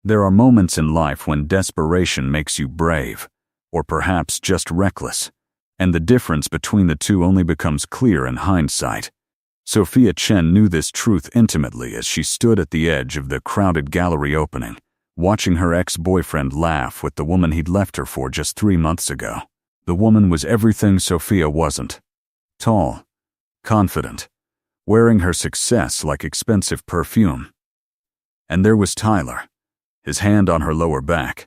There are moments in life when desperation makes you brave, or perhaps just reckless, and the difference between the two only becomes clear in hindsight. Sophia Chen knew this truth intimately as she stood at the edge of the crowded gallery opening, watching her ex-boyfriend laugh with the woman he'd left her for just 3 months ago. The woman was everything Sophia wasn't. Tall, confident, wearing her success like expensive perfume. And there was Tyler, his hand on her lower back,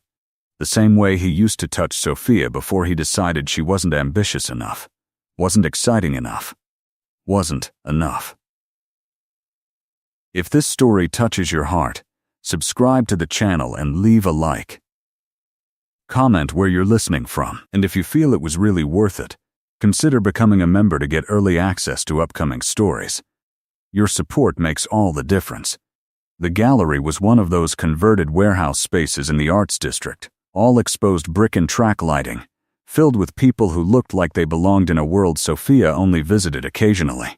the same way he used to touch Sophia before he decided she wasn't ambitious enough, wasn't exciting enough, wasn't enough. If this story touches your heart, subscribe to the channel and leave a like. Comment where you're listening from, and if you feel it was really worth it, consider becoming a member to get early access to upcoming stories. Your support makes all the difference. The gallery was one of those converted warehouse spaces in the Arts District, all exposed brick and track lighting, filled with people who looked like they belonged in a world Sophia only visited occasionally.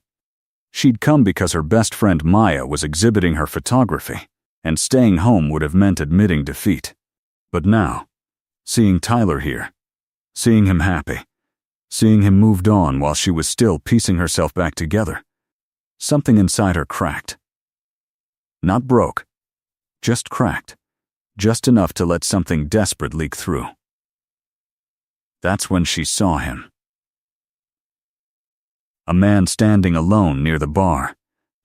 She'd come because her best friend Maya was exhibiting her photography, and staying home would have meant admitting defeat. But now, seeing Tyler here, seeing him happy, seeing him moved on while she was still piecing herself back together, something inside her cracked. Not broke, just cracked, just enough to let something desperate leak through. That's when she saw him. A man standing alone near the bar,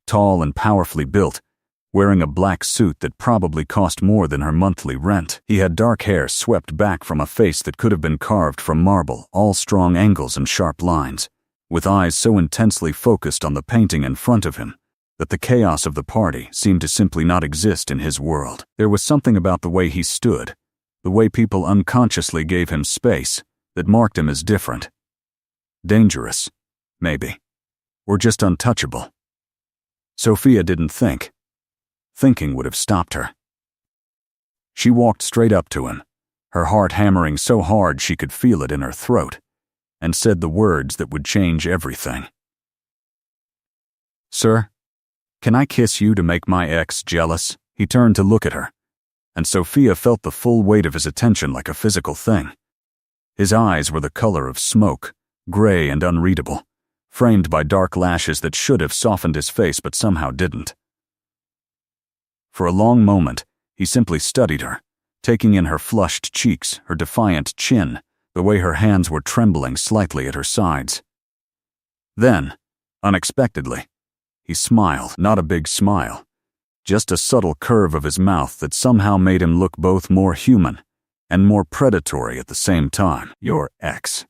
tall and powerfully built, wearing a black suit that probably cost more than her monthly rent. He had dark hair swept back from a face that could have been carved from marble, all strong angles and sharp lines, with eyes so intensely focused on the painting in front of him that the chaos of the party seemed to simply not exist in his world. There was something about the way he stood, the way people unconsciously gave him space, that marked him as different. Dangerous, maybe, or just untouchable. Sophia didn't think. Thinking would have stopped her. She walked straight up to him, her heart hammering so hard she could feel it in her throat, and said the words that would change everything. "Sir, can I kiss you to make my ex jealous?" He turned to look at her, and Sophia felt the full weight of his attention like a physical thing. His eyes were the color of smoke, gray and unreadable, framed by dark lashes that should have softened his face but somehow didn't. For a long moment, he simply studied her, taking in her flushed cheeks, her defiant chin, the way her hands were trembling slightly at her sides. Then, unexpectedly, he smiled, not a big smile, just a subtle curve of his mouth that somehow made him look both more human and more predatory at the same time. "Your ex,"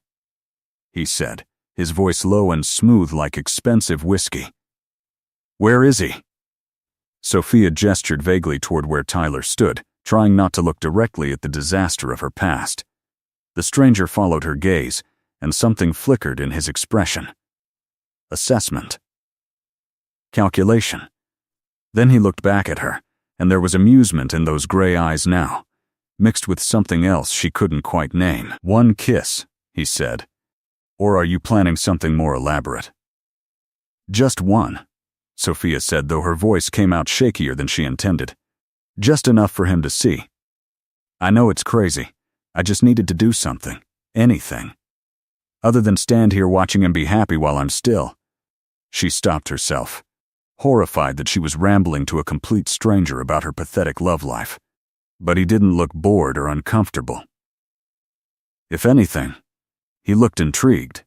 he said, his voice low and smooth like expensive whiskey. "Where is he?" Sophia gestured vaguely toward where Tyler stood, trying not to look directly at the disaster of her past. The stranger followed her gaze, and something flickered in his expression. Assessment. Calculation. Then he looked back at her, and there was amusement in those gray eyes now, mixed with something else she couldn't quite name. "One kiss," he said. "Or are you planning something more elaborate?" "Just one," Sophia said, though her voice came out shakier than she intended. "Just enough for him to see. I know it's crazy. I just needed to do something. Anything. Other than stand here watching him be happy while I'm still." She stopped herself, horrified that she was rambling to a complete stranger about her pathetic love life. But he didn't look bored or uncomfortable. If anything, he looked intrigued.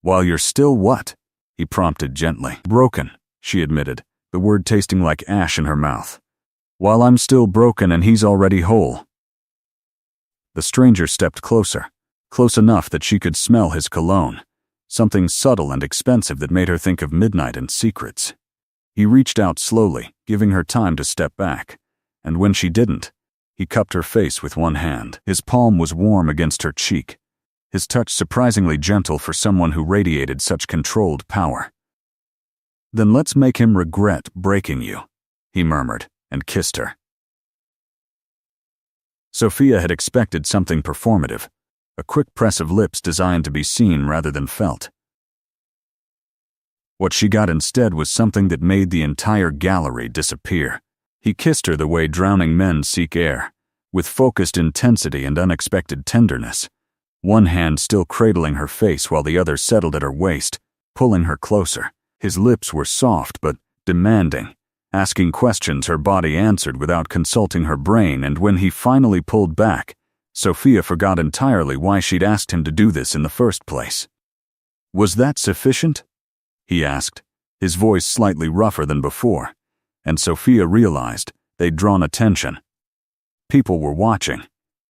"While you're still what?" he prompted gently. "Broken," she admitted, the word tasting like ash in her mouth. "While I'm still broken and he's already whole." The stranger stepped closer, close enough that she could smell his cologne, something subtle and expensive that made her think of midnight and secrets. He reached out slowly, giving her time to step back, and when she didn't, he cupped her face with one hand. His palm was warm against her cheek, his touch surprisingly gentle for someone who radiated such controlled power. "Then let's make him regret breaking you," he murmured, and kissed her. Sophia had expected something performative, a quick press of lips designed to be seen rather than felt. What she got instead was something that made the entire gallery disappear. He kissed her the way drowning men seek air, with focused intensity and unexpected tenderness, one hand still cradling her face while the other settled at her waist, pulling her closer. His lips were soft but demanding, asking questions her body answered without consulting her brain, and when he finally pulled back, Sophia forgot entirely why she'd asked him to do this in the first place. "Was that sufficient?" he asked, his voice slightly rougher than before, and Sophia realized they'd drawn attention. People were watching,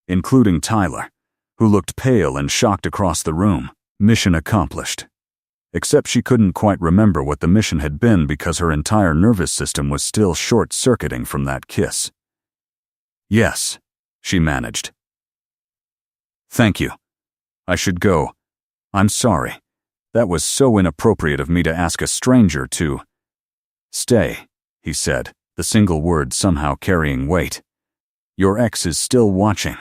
including Tyler, who looked pale and shocked across the room. Mission accomplished. Except she couldn't quite remember what the mission had been because her entire nervous system was still short-circuiting from that kiss. "Yes," she managed. "Thank you. I should go. I'm sorry. That was so inappropriate of me to ask a stranger to..." "Stay," he said, the single word somehow carrying weight. "Your ex is still watching.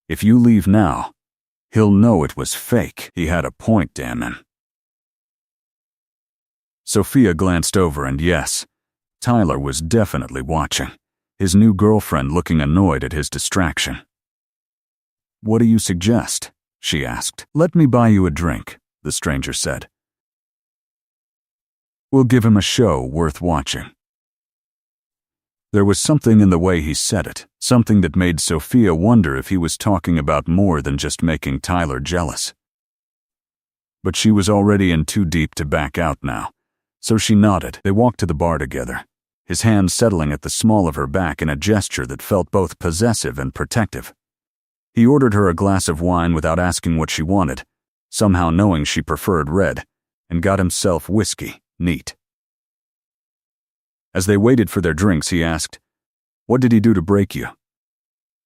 If you leave now, he'll know it was fake." He had a point, damn him. Sophia glanced over, and yes, Tyler was definitely watching, his new girlfriend looking annoyed at his distraction. "What do you suggest?" she asked. "Let me buy you a drink," the stranger said. "We'll give him a show worth watching." There was something in the way he said it, something that made Sophia wonder if he was talking about more than just making Tyler jealous. But she was already in too deep to back out now, so she nodded. They walked to the bar together, his hand settling at the small of her back in a gesture that felt both possessive and protective. He ordered her a glass of wine without asking what she wanted, somehow knowing she preferred red, and got himself whiskey, neat. As they waited for their drinks, he asked, "What did he do to break you?"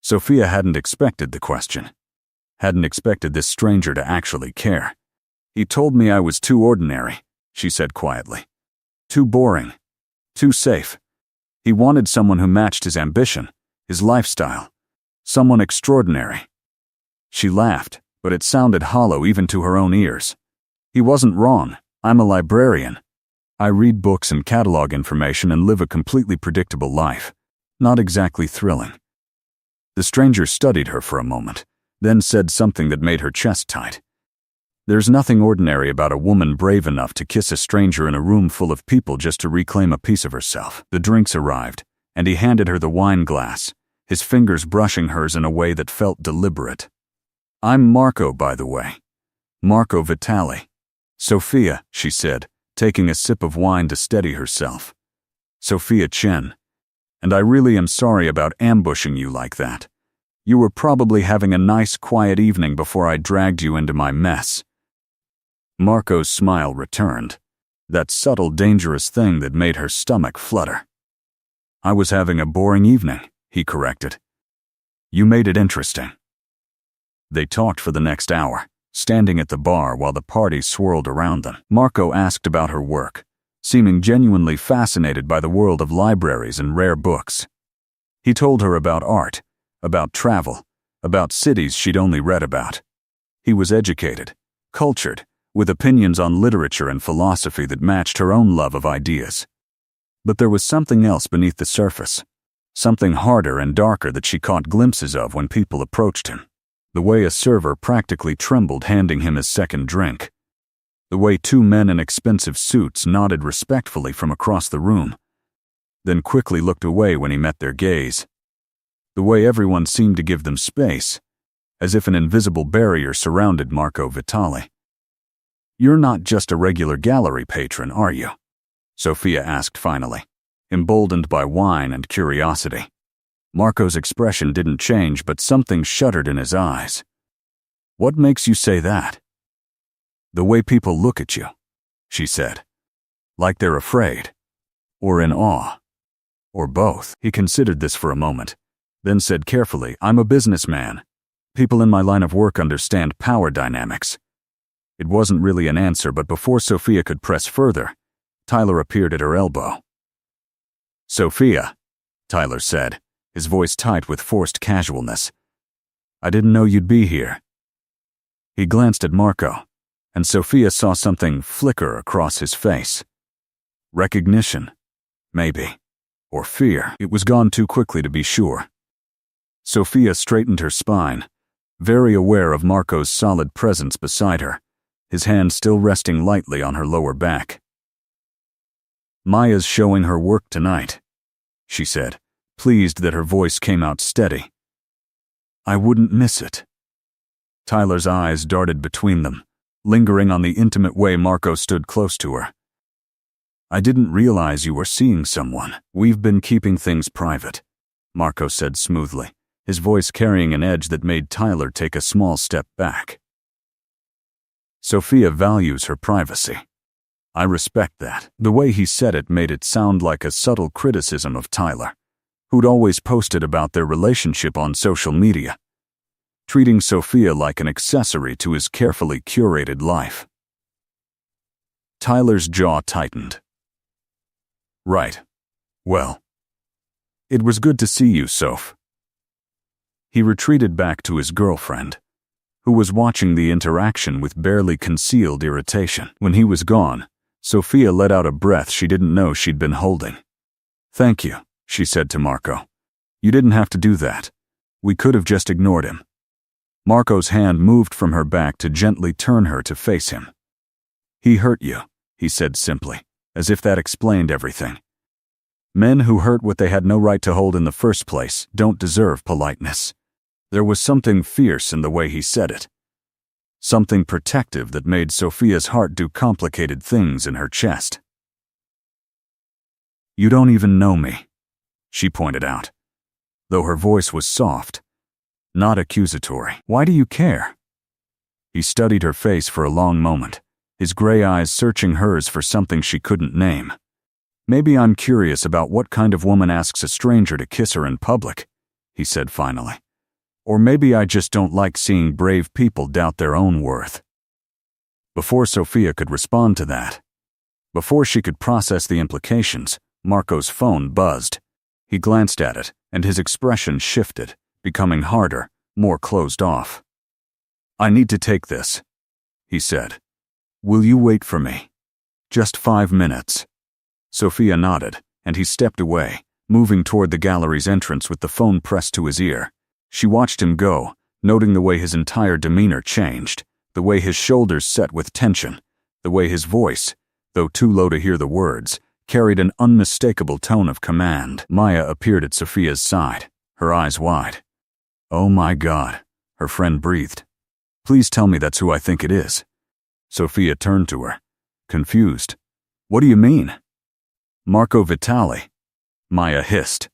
Sophia hadn't expected the question, hadn't expected this stranger to actually care. "He told me I was too ordinary," she said quietly. "Too boring. Too safe. He wanted someone who matched his ambition, his lifestyle. Someone extraordinary." She laughed, but it sounded hollow even to her own ears. "He wasn't wrong. I'm a librarian. I read books and catalog information and live a completely predictable life. Not exactly thrilling." The stranger studied her for a moment, then said something that made her chest tight. "There's nothing ordinary about a woman brave enough to kiss a stranger in a room full of people just to reclaim a piece of herself." The drinks arrived, and he handed her the wine glass, his fingers brushing hers in a way that felt deliberate. "I'm Marco, by the way. Marco Vitali." "Sophia," she said, taking a sip of wine to steady herself. "Sophia Chen. And I really am sorry about ambushing you like that. You were probably having a nice, quiet evening before I dragged you into my mess." Marco's smile returned, that subtle, dangerous thing that made her stomach flutter. "I was having a boring evening," he corrected. "You made it interesting." They talked for the next hour, standing at the bar while the party swirled around them. Marco asked about her work, seeming genuinely fascinated by the world of libraries and rare books. He told her about art, about travel, about cities she'd only read about. He was educated, cultured, with opinions on literature and philosophy that matched her own love of ideas. But there was something else beneath the surface, something harder and darker that she caught glimpses of when people approached him. The way a server practically trembled handing him his second drink. The way two men in expensive suits nodded respectfully from across the room, then quickly looked away when he met their gaze. The way everyone seemed to give them space, as if an invisible barrier surrounded Marco Vitali. "You're not just a regular gallery patron, are you?" Sophia asked finally, emboldened by wine and curiosity. Marco's expression didn't change, but something shuddered in his eyes. "What makes you say that?" "The way people look at you," she said. "Like they're afraid. Or in awe. Or both." He considered this for a moment, then said carefully, "I'm a businessman. People in my line of work understand power dynamics." It wasn't really an answer, but before Sophia could press further, Tyler appeared at her elbow. "Sophia," Tyler said, his voice tight with forced casualness. "I didn't know you'd be here." He glanced at Marco, and Sophia saw something flicker across his face. Recognition, maybe. or fear. It was gone too quickly to be sure. Sophia straightened her spine, very aware of Marco's solid presence beside her, his hand still resting lightly on her lower back. "Maya's showing her work tonight," she said, pleased that her voice came out steady. "I wouldn't miss it." Tyler's eyes darted between them, lingering on the intimate way Marco stood close to her. "I didn't realize you were seeing someone. We've been keeping things private," Marco said smoothly, his voice carrying an edge that made Tyler take a small step back. "Sophia values her privacy. I respect that." The way he said it made it sound like a subtle criticism of Tyler, who'd always posted about their relationship on social media, treating Sophia like an accessory to his carefully curated life. Tyler's jaw tightened. "Right. Well, it was good to see you, Soph." He retreated back to his girlfriend, who was watching the interaction with barely concealed irritation. When he was gone, Sophia let out a breath she didn't know she'd been holding. "Thank you," she said to Marco. "You didn't have to do that. We could have just ignored him." Marco's hand moved from her back to gently turn her to face him. "He hurt you," he said simply, as if that explained everything. Men who hurt what they had no right to hold in the first place don't deserve politeness. There was something fierce in the way he said it. Something protective that made Sophia's heart do complicated things in her chest. "You don't even know me," she pointed out, though her voice was soft, not accusatory. "Why do you care?" He studied her face for a long moment, his gray eyes searching hers for something she couldn't name. "Maybe I'm curious about what kind of woman asks a stranger to kiss her in public," he said finally. "Or maybe I just don't like seeing brave people doubt their own worth." Before Sophia could respond to that, before she could process the implications, Marco's phone buzzed. He glanced at it, and his expression shifted, becoming harder, more closed off. "I need to take this," he said. "Will you wait for me? Just 5 minutes." Sophia nodded, and he stepped away, moving toward the gallery's entrance with the phone pressed to his ear. She watched him go, noting the way his entire demeanor changed, the way his shoulders set with tension, the way his voice, though too low to hear the words, carried an unmistakable tone of command. Maya appeared at Sophia's side, her eyes wide. "Oh my God," her friend breathed. "Please tell me that's who I think it is." Sophia turned to her, confused. "What do you mean?" "Marco Vitali," Maya hissed,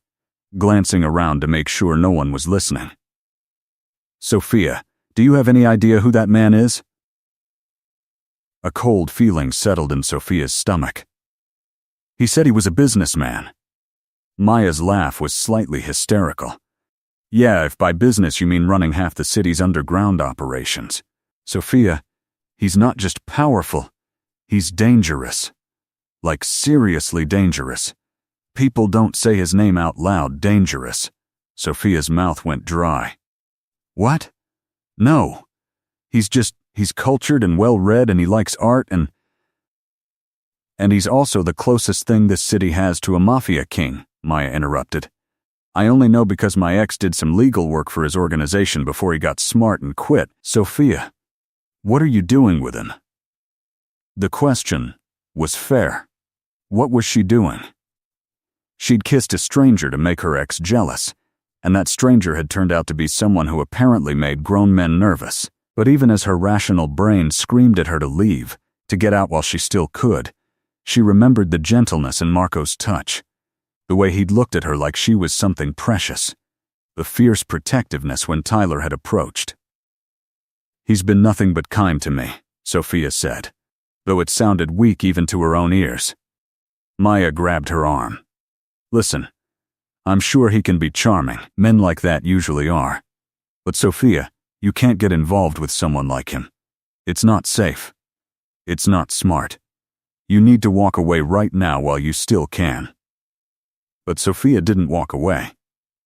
glancing around to make sure no one was listening. "Sophia, do you have any idea who that man is?" A cold feeling settled in Sophia's stomach. "He said he was a businessman." Maya's laugh was slightly hysterical. "Yeah, if by business you mean running half the city's underground operations. Sophia, he's not just powerful, he's dangerous. Like seriously dangerous. People don't say his name out loud, dangerous." Sophia's mouth went dry. "What? No. He's cultured and well-read, and he likes art, and he's also the closest thing this city has to a Mafia king," Maya interrupted. "I only know because my ex did some legal work for his organization before he got smart and quit." "Sophia, what are you doing with him?" The question was fair. What was she doing? She'd kissed a stranger to make her ex jealous, and that stranger had turned out to be someone who apparently made grown men nervous. But even as her rational brain screamed at her to leave, to get out while she still could, she remembered the gentleness in Marco's touch, the way he'd looked at her like she was something precious, the fierce protectiveness when Tyler had approached. "He's been nothing but kind to me," Sophia said, though it sounded weak even to her own ears. Maya grabbed her arm. "Listen, I'm sure he can be charming. Men like that usually are. But Sophia, you can't get involved with someone like him. It's not safe. It's not smart. You need to walk away right now while you still can." But Sophia didn't walk away.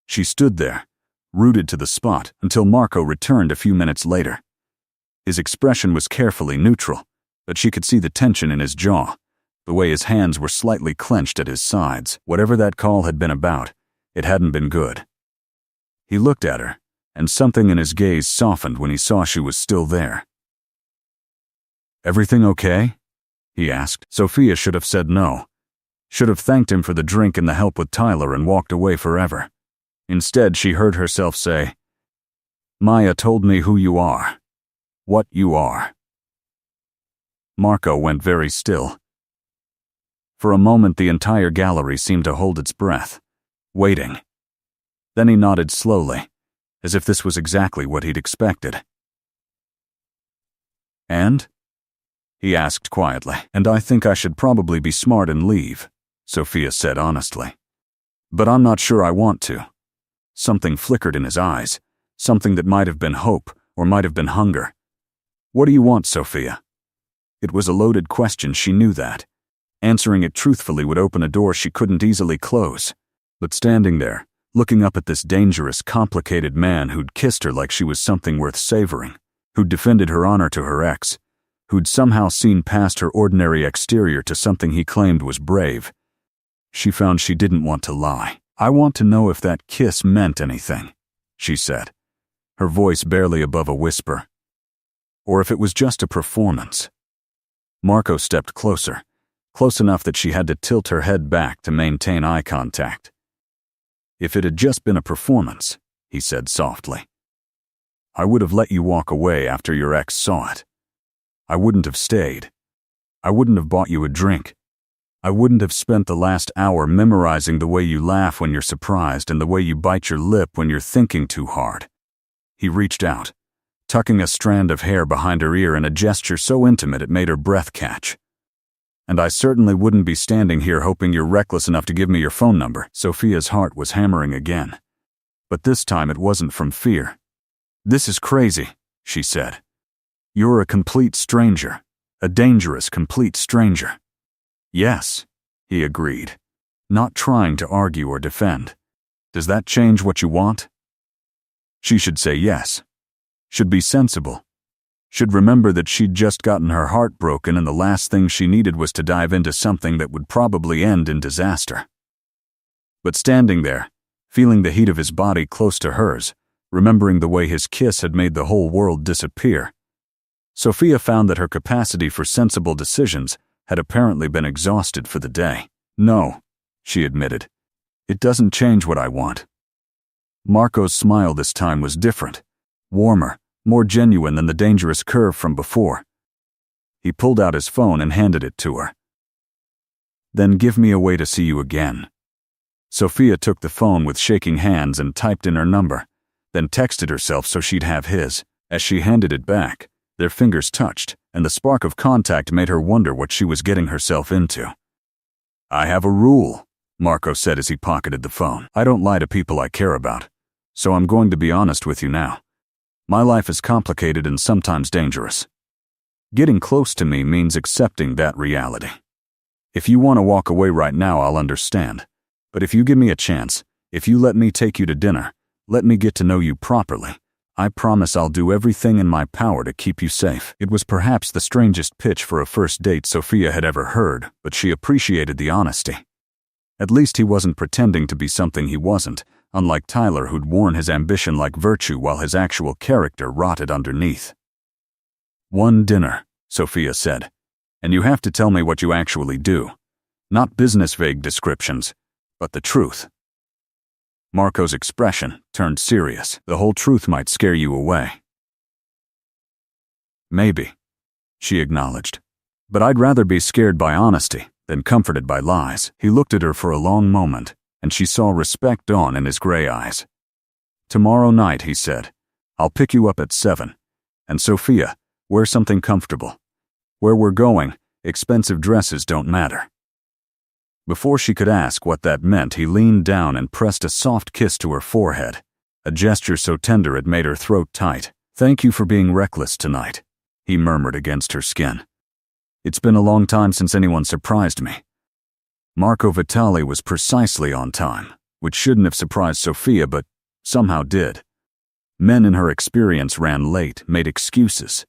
She stood there, rooted to the spot, until Marco returned a few minutes later. His expression was carefully neutral, but she could see the tension in his jaw, the way his hands were slightly clenched at his sides. Whatever that call had been about, it hadn't been good. He looked at her, and something in his gaze softened when he saw she was still there. "Everything okay?" he asked. Sophia should have said no. Should have thanked him for the drink and the help with Tyler and walked away forever. Instead, she heard herself say, "Maya told me who you are. What you are." Marco went very still. For a moment, the entire gallery seemed to hold its breath, waiting. Then he nodded slowly, as if this was exactly what he'd expected. "And?" he asked quietly. "And I think I should probably be smart and leave," Sophia said honestly. "But I'm not sure I want to." Something flickered in his eyes, something that might have been hope or might have been hunger. "What do you want, Sophia?" It was a loaded question, she knew that. Answering it truthfully would open a door she couldn't easily close. But standing there, looking up at this dangerous, complicated man who'd kissed her like she was something worth savoring, who'd defended her honor to her ex, who'd somehow seen past her ordinary exterior to something he claimed was brave, she found she didn't want to lie. "I want to know if that kiss meant anything," she said, her voice barely above a whisper. "Or if it was just a performance." Marco stepped closer, close enough that she had to tilt her head back to maintain eye contact. "If it had just been a performance," he said softly, "I would have let you walk away after your ex saw it. I wouldn't have stayed. I wouldn't have bought you a drink. I wouldn't have spent the last hour memorizing the way you laugh when you're surprised and the way you bite your lip when you're thinking too hard." He reached out, tucking a strand of hair behind her ear in a gesture so intimate it made her breath catch. "And I certainly wouldn't be standing here hoping you're reckless enough to give me your phone number." Sophia's heart was hammering again. But this time it wasn't from fear. "This is crazy," she said. "You're a complete stranger. A dangerous, complete stranger." "Yes," he agreed, not trying to argue or defend. "Does that change what you want?" She should say yes. Should be sensible. Should remember that she'd just gotten her heart broken and the last thing she needed was to dive into something that would probably end in disaster. But standing there, feeling the heat of his body close to hers, remembering the way his kiss had made the whole world disappear, Sophia found that her capacity for sensible decisions had apparently been exhausted for the day. "No," she admitted. "It doesn't change what I want." Marco's smile this time was different, warmer, more genuine than the dangerous curve from before. He pulled out his phone and handed it to her. "Then give me a way to see you again." Sophia took the phone with shaking hands and typed in her number, then texted herself so she'd have his. As she handed it back, their fingers touched, and the spark of contact made her wonder what she was getting herself into. "I have a rule," Marco said as he pocketed the phone. "I don't lie to people I care about, so I'm going to be honest with you now. My life is complicated and sometimes dangerous. Getting close to me means accepting that reality. If you want to walk away right now, I'll understand. But if you give me a chance, if you let me take you to dinner, let me get to know you properly, I promise I'll do everything in my power to keep you safe." It was perhaps the strangest pitch for a first date Sophia had ever heard, but she appreciated the honesty. At least he wasn't pretending to be something he wasn't, unlike Tyler, who'd worn his ambition like virtue while his actual character rotted underneath. "One dinner," Sophia said, "and you have to tell me what you actually do. Not business vague descriptions, but the truth." Marco's expression turned serious. "The whole truth might scare you away." "Maybe," she acknowledged. "But I'd rather be scared by honesty than comforted by lies." He looked at her for a long moment, and she saw respect dawn in his gray eyes. "Tomorrow night," he said, "I'll pick you up at 7. And Sophia, wear something comfortable. Where we're going, expensive dresses don't matter." Before she could ask what that meant, he leaned down and pressed a soft kiss to her forehead, a gesture so tender it made her throat tight. "Thank you for being reckless tonight," he murmured against her skin. "It's been a long time since anyone surprised me." Marco Vitali was precisely on time, which shouldn't have surprised Sophia, but somehow did. Men in her experience ran late, made excuses,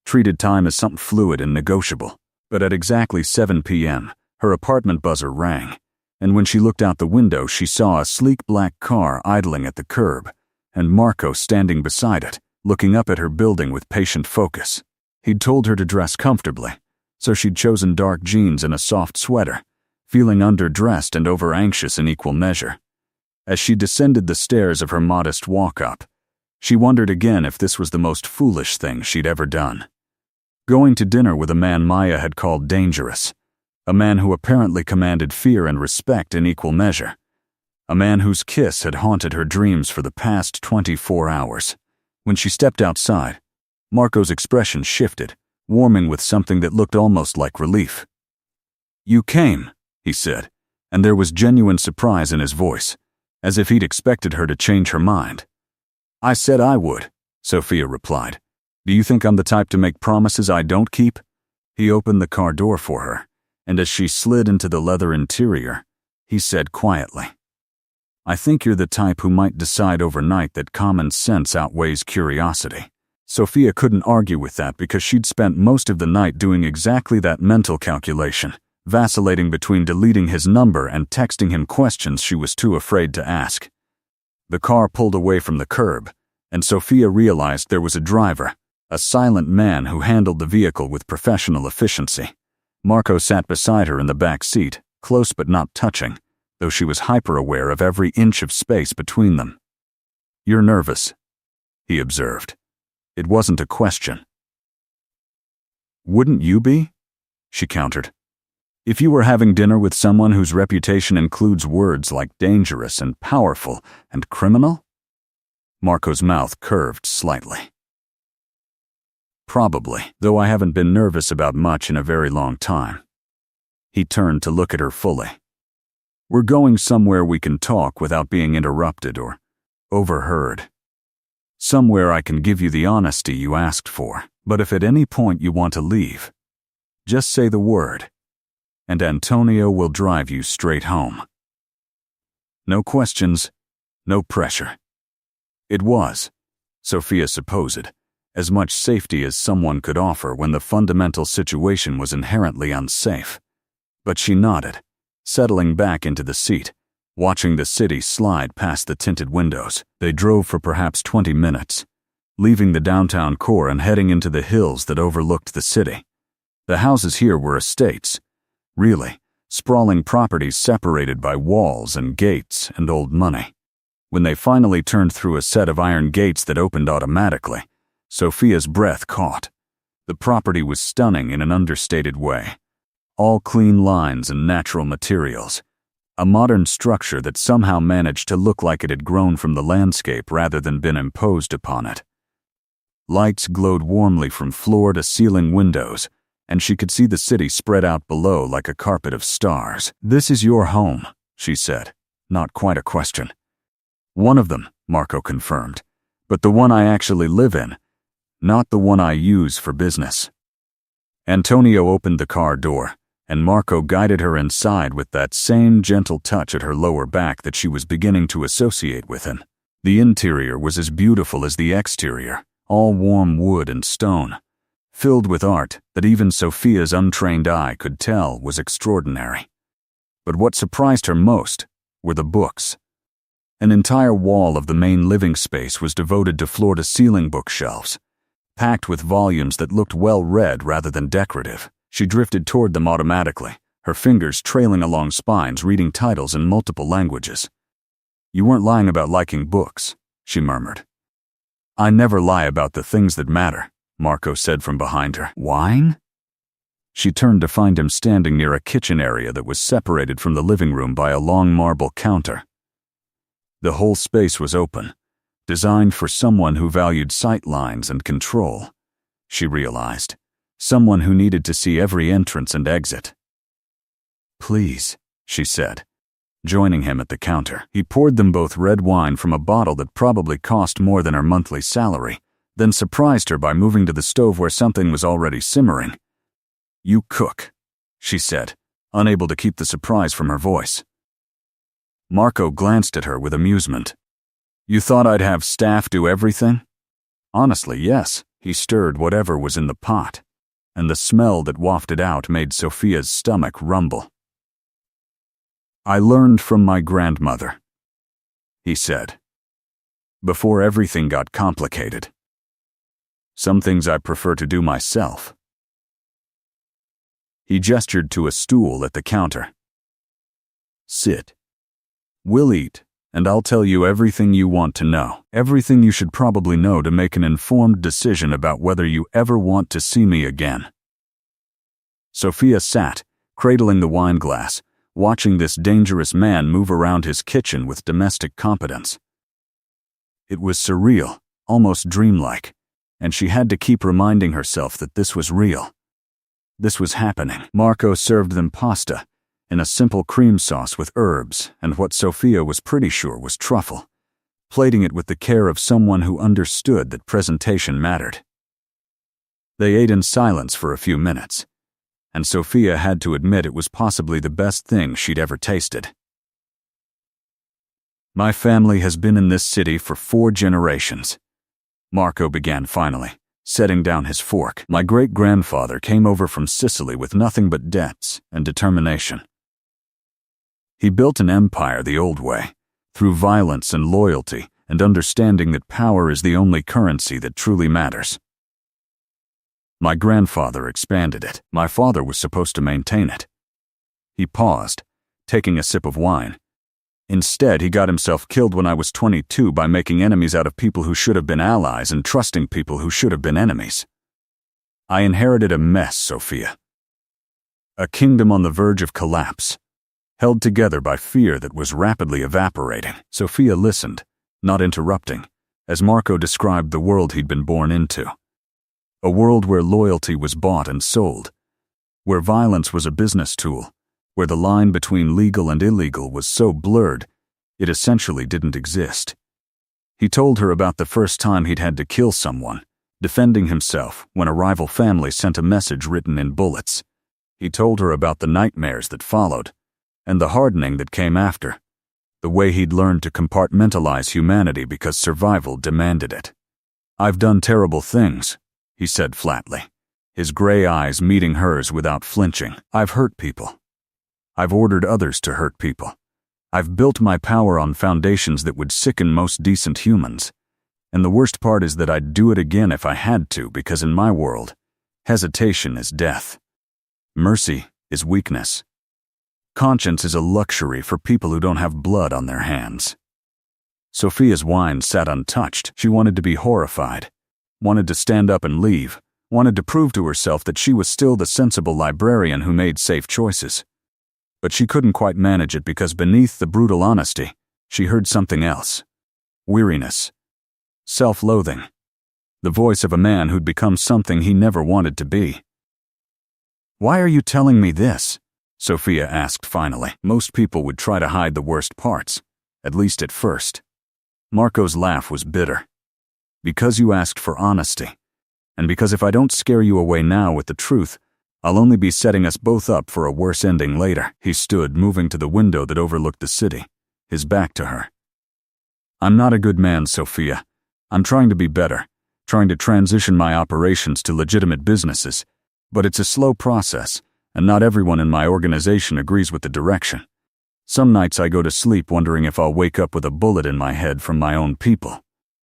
treated time as something fluid and negotiable. But at exactly 7 p.m., Her apartment buzzer rang, and when she looked out the window, she saw a sleek black car idling at the curb, and Marco standing beside it, looking up at her building with patient focus. He'd told her to dress comfortably, so she'd chosen dark jeans and a soft sweater, feeling underdressed and over-anxious in equal measure. As she descended the stairs of her modest walk-up, she wondered again if this was the most foolish thing she'd ever done. Going to dinner with a man Maya had called dangerous, a man who apparently commanded fear and respect in equal measure, a man whose kiss had haunted her dreams for the past 24 hours. When she stepped outside, Marco's expression shifted, warming with something that looked almost like relief. "You came," he said, and there was genuine surprise in his voice, as if he'd expected her to change her mind. "I said I would," Sophia replied. "Do you think I'm the type to make promises I don't keep?" He opened the car door for her, and as she slid into the leather interior, he said quietly, "I think you're the type who might decide overnight that common sense outweighs curiosity." Sophia couldn't argue with that because she'd spent most of the night doing exactly that mental calculation, vacillating between deleting his number and texting him questions she was too afraid to ask. The car pulled away from the curb, and Sophia realized there was a driver, a silent man who handled the vehicle with professional efficiency. Marco sat beside her in the back seat, close but not touching, though she was hyper-aware of every inch of space between them. "You're nervous," he observed. It wasn't a question. "Wouldn't you be?" she countered. "If you were having dinner with someone whose reputation includes words like dangerous and powerful and criminal?" Marco's mouth curved slightly. "Probably, though I haven't been nervous about much in a very long time." He turned to look at her fully. "We're going somewhere we can talk without being interrupted or overheard. Somewhere I can give you the honesty you asked for, but if at any point you want to leave, just say the word, and Antonio will drive you straight home. No questions, no pressure." It was, Sophia supposed, as much safety as someone could offer when the fundamental situation was inherently unsafe. But she nodded, settling back into the seat, watching the city slide past the tinted windows. They drove for perhaps 20 minutes, leaving the downtown core and heading into the hills that overlooked the city. The houses here were estates, really, sprawling properties separated by walls and gates and old money. When they finally turned through a set of iron gates that opened automatically, Sophia's breath caught. The property was stunning in an understated way. All clean lines and natural materials. A modern structure that somehow managed to look like it had grown from the landscape rather than been imposed upon it. Lights glowed warmly from floor to ceiling windows, and she could see the city spread out below like a carpet of stars. "This is your home," she said, not quite a question. "One of them," Marco confirmed, "but the one I actually live in, not the one I use for business." Antonio opened the car door, and Marco guided her inside with that same gentle touch at her lower back that she was beginning to associate with him. The interior was as beautiful as the exterior, all warm wood and stone, filled with art that even Sophia's untrained eye could tell was extraordinary. But what surprised her most were the books. An entire wall of the main living space was devoted to floor-to-ceiling bookshelves, packed with volumes that looked well-read rather than decorative. She drifted toward them automatically, her fingers trailing along spines reading titles in multiple languages. "You weren't lying about liking books," she murmured. "I never lie about the things that matter," Marco said from behind her. "Wine?" She turned to find him standing near a kitchen area that was separated from the living room by a long marble counter. The whole space was open, designed for someone who valued sight lines and control, she realized. Someone who needed to see every entrance and exit. "Please," she said, joining him at the counter. He poured them both red wine from a bottle that probably cost more than her monthly salary, then surprised her by moving to the stove where something was already simmering. "You cook," she said, unable to keep the surprise from her voice. Marco glanced at her with amusement. "You thought I'd have staff do everything?" "Honestly, yes." He stirred whatever was in the pot, and the smell that wafted out made Sophia's stomach rumble. I learned from my grandmother, he said, before everything got complicated. Some things I prefer to do myself. He gestured to a stool at the counter. Sit. We'll eat, and I'll tell you everything you want to know, everything you should probably know to make an informed decision about whether you ever want to see me again. Sophia sat, cradling the wine glass, watching this dangerous man move around his kitchen with domestic competence. It was surreal, almost dreamlike, and she had to keep reminding herself that this was real. This was happening. Marco served them pasta, in a simple cream sauce with herbs and what Sophia was pretty sure was truffle, plating it with the care of someone who understood that presentation mattered. They ate in silence for a few minutes, and Sophia had to admit it was possibly the best thing she'd ever tasted. My family has been in this city for 4 generations, Marco began finally, setting down his fork. My great-grandfather came over from Sicily with nothing but debts and determination. He built an empire the old way, through violence and loyalty and understanding that power is the only currency that truly matters. My grandfather expanded it. My father was supposed to maintain it. He paused, taking a sip of wine. Instead, he got himself killed when I was 22 by making enemies out of people who should have been allies and trusting people who should have been enemies. I inherited a mess, Sophia. A kingdom on the verge of collapse, held together by fear that was rapidly evaporating. Sophia listened, not interrupting, as Marco described the world he'd been born into. A world where loyalty was bought and sold, where violence was a business tool, where the line between legal and illegal was so blurred, it essentially didn't exist. He told her about the first time he'd had to kill someone, defending himself when a rival family sent a message written in bullets. He told her about the nightmares that followed, and the hardening that came after, the way he'd learned to compartmentalize humanity because survival demanded it. I've done terrible things, he said flatly, his gray eyes meeting hers without flinching. I've hurt people. I've ordered others to hurt people. I've built my power on foundations that would sicken most decent humans. And the worst part is that I'd do it again if I had to, because in my world, hesitation is death. Mercy is weakness. Conscience is a luxury for people who don't have blood on their hands. Sophia's wine sat untouched. She wanted to be horrified, wanted to stand up and leave, wanted to prove to herself that she was still the sensible librarian who made safe choices. But she couldn't quite manage it because beneath the brutal honesty, she heard something else. Weariness. Self-loathing. The voice of a man who'd become something he never wanted to be. Why are you telling me this? Sophia asked finally. Most people would try to hide the worst parts, at least at first. Marco's laugh was bitter. Because you asked for honesty, and because if I don't scare you away now with the truth, I'll only be setting us both up for a worse ending later. He stood, moving to the window that overlooked the city, his back to her. I'm not a good man, Sophia. I'm trying to be better, trying to transition my operations to legitimate businesses, but it's a slow process, and not everyone in my organization agrees with the direction. Some nights I go to sleep wondering if I'll wake up with a bullet in my head from my own people.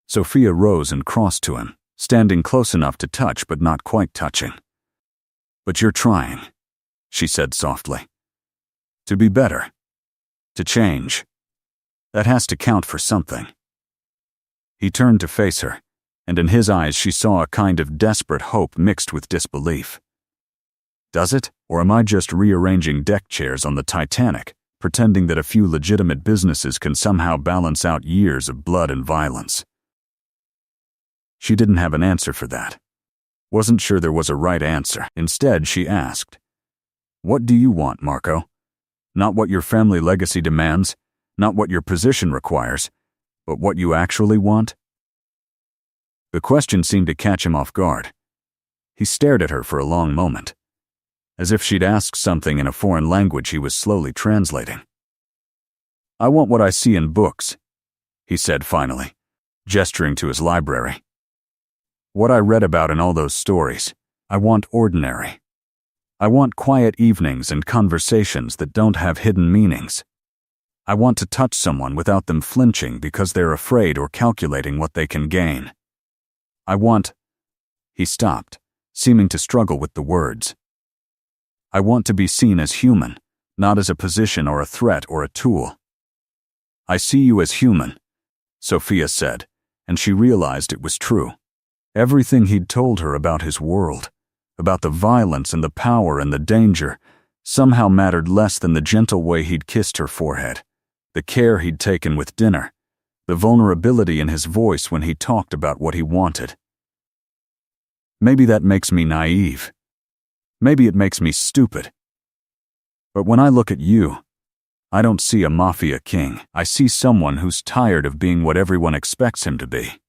Sophia rose and crossed to him, standing close enough to touch but not quite touching. But you're trying, she said softly. To be better. To change. That has to count for something. He turned to face her, and in his eyes she saw a kind of desperate hope mixed with disbelief. Does it? Or am I just rearranging deck chairs on the Titanic, pretending that a few legitimate businesses can somehow balance out years of blood and violence? She didn't have an answer for that. Wasn't sure there was a right answer. Instead, she asked, What do you want, Marco? Not what your family legacy demands, not what your position requires, but what you actually want? The question seemed to catch him off guard. He stared at her for a long moment, as if she'd asked something in a foreign language he was slowly translating. I want what I see in books, he said finally, gesturing to his library. What I read about in all those stories. I want ordinary. I want quiet evenings and conversations that don't have hidden meanings. I want to touch someone without them flinching because they're afraid or calculating what they can gain. I want—" He stopped, seeming to struggle with the words. "I want to be seen as human, not as a position or a threat or a tool." "I see you as human," Sophia said, and she realized it was true. Everything he'd told her about his world, about the violence and the power and the danger, somehow mattered less than the gentle way he'd kissed her forehead, the care he'd taken with dinner, the vulnerability in his voice when he talked about what he wanted. Maybe that makes me naive. Maybe it makes me stupid. But when I look at you, I don't see a mafia king. I see someone who's tired of being what everyone expects him to be.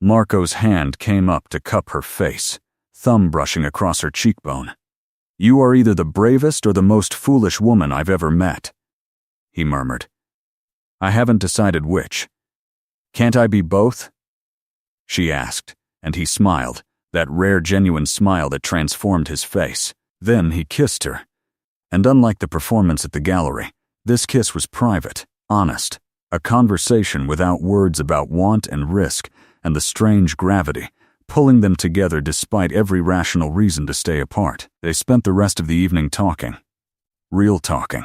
Marco's hand came up to cup her face, thumb brushing across her cheekbone. "You are either the bravest or the most foolish woman I've ever met," he murmured. "I haven't decided which. Can't I be both?" she asked, and he smiled, that rare genuine smile that transformed his face. Then he kissed her. And unlike the performance at the gallery, this kiss was private, honest, a conversation without words about want and risk and the strange gravity, pulling them together despite every rational reason to stay apart. They spent the rest of the evening talking. Real talking.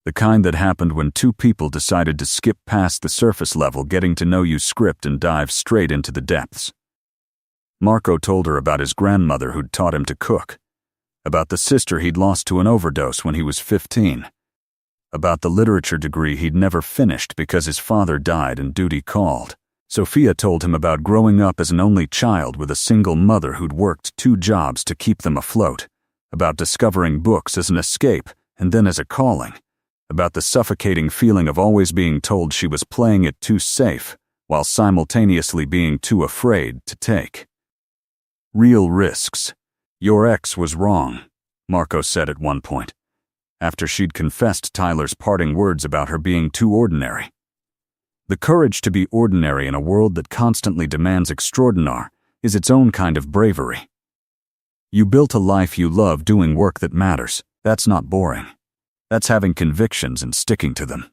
The kind that happened when two people decided to skip past the surface level getting to know you script and dive straight into the depths. Marco told her about his grandmother who'd taught him to cook, about the sister he'd lost to an overdose when he was 15, about the literature degree he'd never finished because his father died and duty called. Sophia told him about growing up as an only child with a single mother who'd worked 2 jobs to keep them afloat, about discovering books as an escape and then as a calling, about the suffocating feeling of always being told she was playing it too safe while simultaneously being too afraid to take real risks. "Your ex was wrong," Marco said at one point, after she'd confessed Tyler's parting words about her being too ordinary. The courage to be ordinary in a world that constantly demands extraordinaire is its own kind of bravery. You built a life you love doing work that matters. That's not boring. That's having convictions and sticking to them.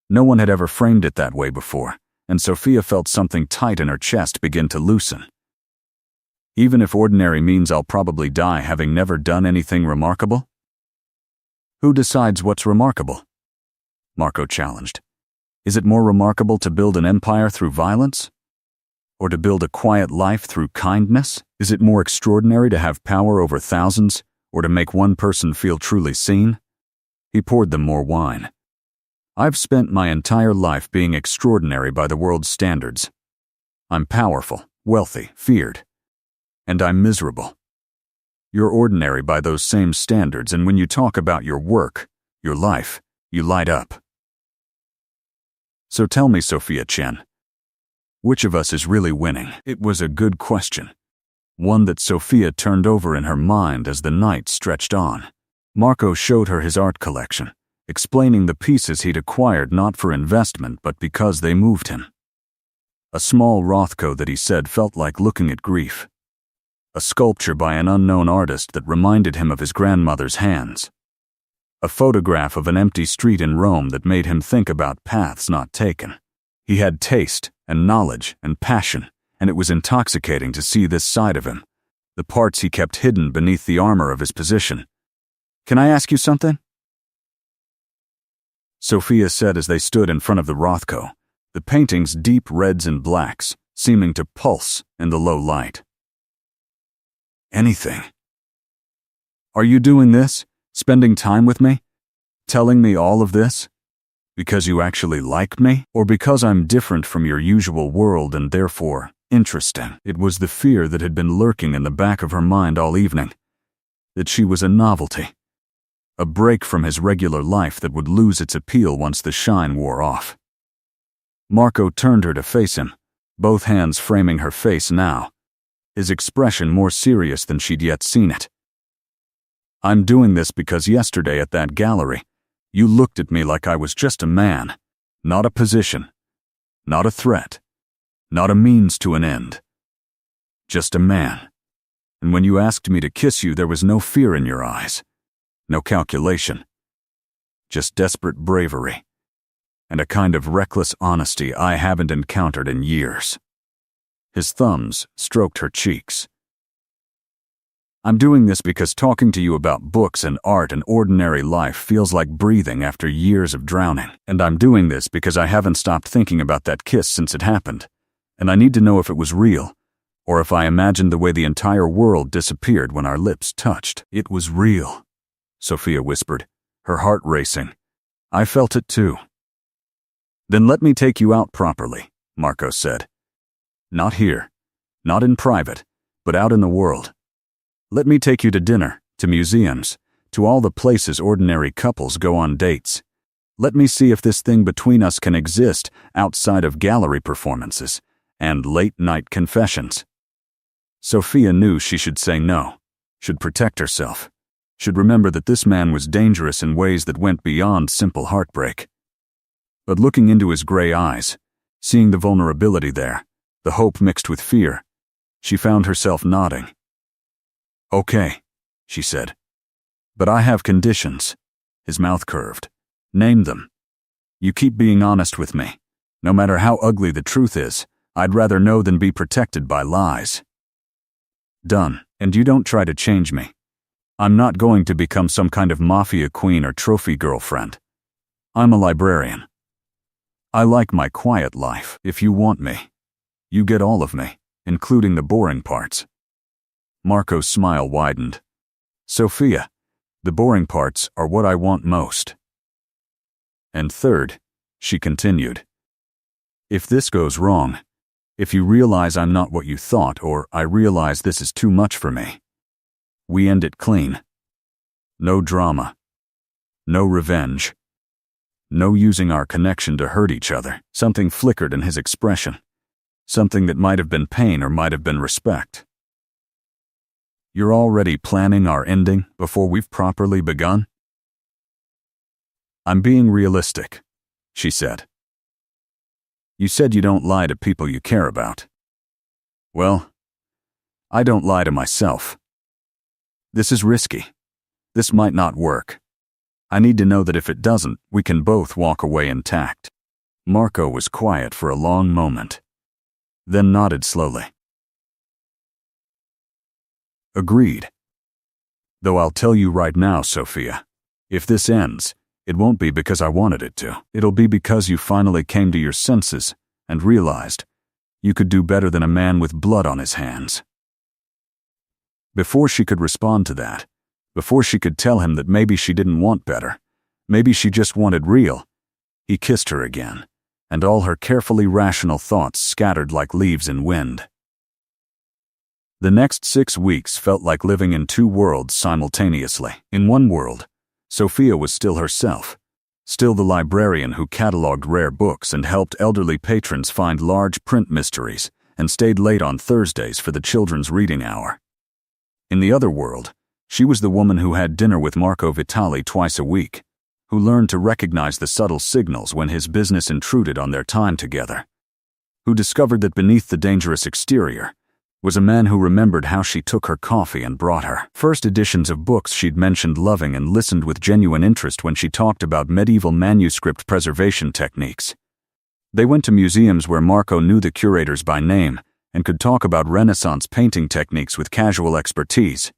No one had ever framed it that way before, and Sophia felt something tight in her chest begin to loosen. Even if ordinary means I'll probably die having never done anything remarkable? Who decides what's remarkable? Marco challenged. Is it more remarkable to build an empire through violence? Or to build a quiet life through kindness? Is it more extraordinary to have power over thousands, or to make one person feel truly seen? He poured them more wine. I've spent my entire life being extraordinary by the world's standards. I'm powerful, wealthy, feared. And I'm miserable. You're ordinary by those same standards, and when you talk about your work, your life, you light up. So tell me, Sophia Chen, which of us is really winning? It was a good question, one that Sophia turned over in her mind as the night stretched on. Marco showed her his art collection, explaining the pieces he'd acquired not for investment but because they moved him. A small Rothko that he said felt like looking at grief. A sculpture by an unknown artist that reminded him of his grandmother's hands. A photograph of an empty street in Rome that made him think about paths not taken. He had taste and knowledge and passion, and it was intoxicating to see this side of him, the parts he kept hidden beneath the armor of his position. "Can I ask you something?" Sophia said as they stood in front of the Rothko, the painting's deep reds and blacks seeming to pulse in the low light. "Anything." "Are you doing this? Spending time with me? Telling me all of this? Because you actually like me? Or because I'm different from your usual world and therefore interesting?" It was the fear that had been lurking in the back of her mind all evening. That she was a novelty. A break from his regular life that would lose its appeal once the shine wore off. Marco turned her to face him, both hands framing her face now, his expression more serious than she'd yet seen it. "I'm doing this because yesterday at that gallery, you looked at me like I was just a man, not a position, not a threat, not a means to an end. Just a man. And when you asked me to kiss you, there was no fear in your eyes, no calculation. just desperate bravery, and a kind of reckless honesty I haven't encountered in years. His thumbs stroked her cheeks. I'm doing this because talking to you about books and art and ordinary life feels like breathing after years of drowning. And I'm doing this because I haven't stopped thinking about that kiss since it happened. And I need to know if it was real, or if I imagined the way the entire world disappeared when our lips touched. It was real, Sophia whispered, her heart racing. I felt it too. Then let me take you out properly, Marco said. Not here, not in private, but out in the world. Let me take you to dinner, to museums, to all the places ordinary couples go on dates. Let me see if this thing between us can exist outside of gallery performances and late-night confessions. Sophia knew she should say no, should protect herself, should remember that this man was dangerous in ways that went beyond simple heartbreak. But looking into his gray eyes, seeing the vulnerability there, the hope mixed with fear, she found herself nodding. Okay, she said. But I have conditions. His mouth curved. Name them. You keep being honest with me. No matter how ugly the truth is, I'd rather know than be protected by lies. Done. And you don't try to change me. I'm not going to become some kind of mafia queen or trophy girlfriend. I'm a librarian. I like my quiet life. If you want me, you get all of me, including the boring parts. Marco's smile widened. Sophia, the boring parts are what I want most. And third, she continued, if this goes wrong, if you realize I'm not what you thought, or I realize this is too much for me, we end it clean. No drama. No revenge. No using our connection to hurt each other. Something flickered in his expression. Something that might have been pain or might have been respect. You're already planning our ending before we've properly begun? I'm being realistic, she said. You said you don't lie to people you care about. Well, I don't lie to myself. This is risky. This might not work. I need to know that if it doesn't, we can both walk away intact. Marco was quiet for a long moment, then nodded slowly. Agreed. Though I'll tell you right now, Sophia, if this ends, it won't be because I wanted it to. It'll be because you finally came to your senses and realized you could do better than a man with blood on his hands. Before she could respond to that, before she could tell him that maybe she didn't want better, maybe she just wanted real, he kissed her again, and all her carefully rational thoughts scattered like leaves in wind. The next 6 weeks felt like living in two worlds simultaneously. In one world, Sophia was still herself, still the librarian who cataloged rare books and helped elderly patrons find large print mysteries and stayed late on Thursdays for the children's reading hour. In the other world, she was the woman who had dinner with Marco Vitali twice a week, who learned to recognize the subtle signals when his business intruded on their time together, who discovered that beneath the dangerous exterior was a man who remembered how she took her coffee and brought her first editions of books she'd mentioned loving and listened with genuine interest when she talked about medieval manuscript preservation techniques. They went to museums where Marco knew the curators by name and could talk about Renaissance painting techniques with casual expertise.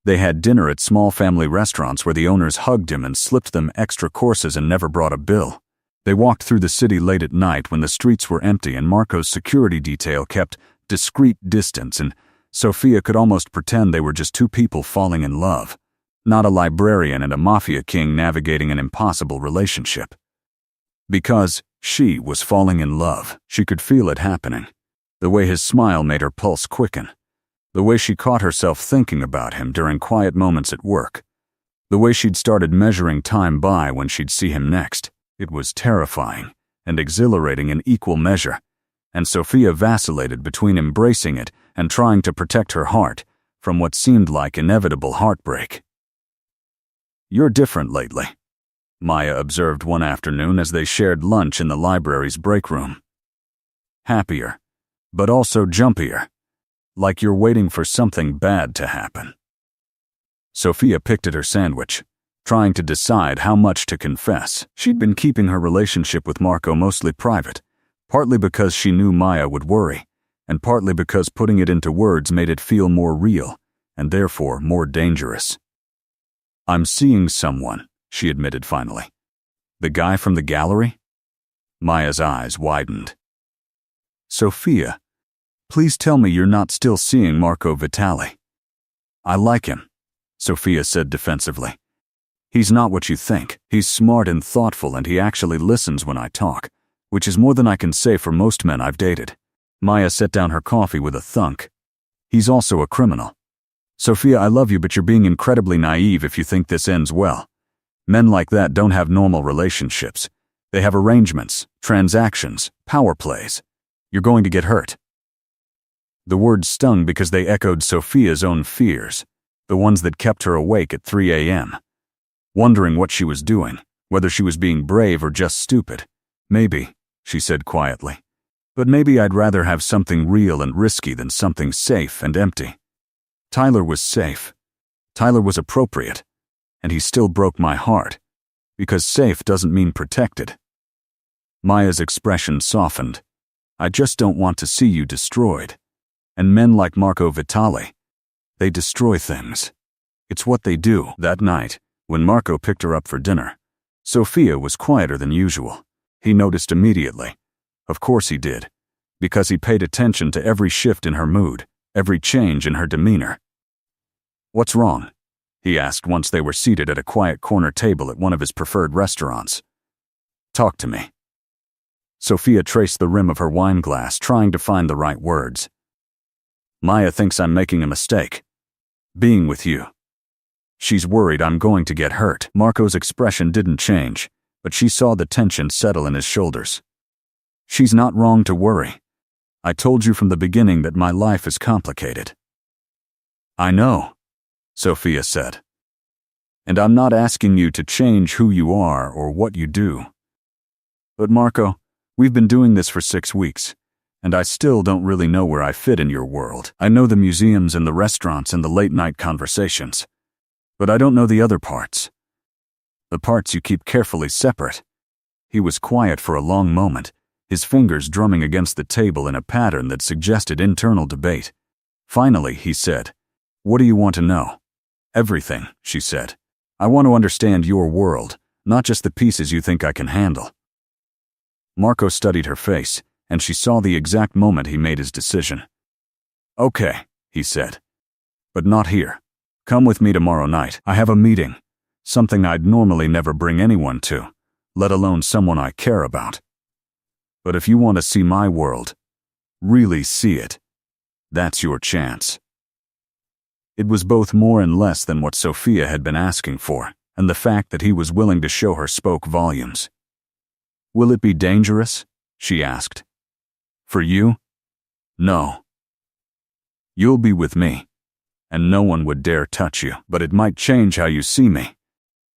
They had dinner at small family restaurants where the owners hugged him and slipped them extra courses and never brought a bill. They walked through the city late at night when the streets were empty and Marco's security detail kept discreet distance, and Sophia could almost pretend they were just two people falling in love, not a librarian and a mafia king navigating an impossible relationship. Because she was falling in love. She could feel it happening. The way his smile made her pulse quicken. The way she caught herself thinking about him during quiet moments at work. The way she'd started measuring time by when she'd see him next. It was terrifying and exhilarating in equal measure, and Sophia vacillated between embracing it and trying to protect her heart from what seemed like inevitable heartbreak. You're different lately, Maya observed one afternoon as they shared lunch in the library's break room. Happier, but also jumpier, like you're waiting for something bad to happen. Sophia picked at her sandwich, trying to decide how much to confess. She'd been keeping her relationship with Marco mostly private, partly because she knew Maya would worry, and partly because putting it into words made it feel more real, and therefore more dangerous. "I'm seeing someone," she admitted finally. "The guy from the gallery?" Maya's eyes widened. "Sophia, please tell me you're not still seeing Marco Vitali." "I like him," Sophia said defensively. "He's not what you think. He's smart and thoughtful, and he actually listens when I talk, which is more than I can say for most men I've dated." Maya set down her coffee with a thunk. "He's also a criminal. Sophia, I love you, but you're being incredibly naive if you think this ends well. Men like that don't have normal relationships. They have arrangements, transactions, power plays. You're going to get hurt." The words stung because they echoed Sophia's own fears, the ones that kept her awake at 3 a.m., wondering what she was doing, whether she was being brave or just stupid. "Maybe," she said quietly. "But maybe I'd rather have something real and risky than something safe and empty." Tyler was safe. Tyler was appropriate. And he still broke my heart, because safe doesn't mean protected. Maya's expression softened. "I just don't want to see you destroyed. And men like Marco Vitali, they destroy things. It's what they do." That night, when Marco picked her up for dinner, Sophia was quieter than usual. He noticed immediately. Of course he did, because he paid attention to every shift in her mood, every change in her demeanor. "What's wrong?" he asked once they were seated at a quiet corner table at one of his preferred restaurants. "Talk to me." Sophia traced the rim of her wine glass, trying to find the right words. "Maya thinks I'm making a mistake. Being with you. She's worried I'm going to get hurt." Marco's expression didn't change, but she saw the tension settle in his shoulders. "She's not wrong to worry. I told you from the beginning that my life is complicated." "I know," Sophia said. "And I'm not asking you to change who you are or what you do. But Marco, we've been doing this for 6 weeks, and I still don't really know where I fit in your world. I know the museums and the restaurants and the late-night conversations, but I don't know the other parts. The parts you keep carefully separate." He was quiet for a long moment, his fingers drumming against the table in a pattern that suggested internal debate. Finally, he said, "What do you want to know?" "Everything," she said. "I want to understand your world, not just the pieces you think I can handle." Marco studied her face, and she saw the exact moment he made his decision. "Okay," he said. "But not here. Come with me tomorrow night. I have a meeting, something I'd normally never bring anyone to, let alone someone I care about. But if you want to see my world, really see it, that's your chance." It was both more and less than what Sophia had been asking for, and the fact that he was willing to show her spoke volumes. "Will it be dangerous?" she asked. "For you? No. You'll be with me, and no one would dare touch you, but it might change how you see me.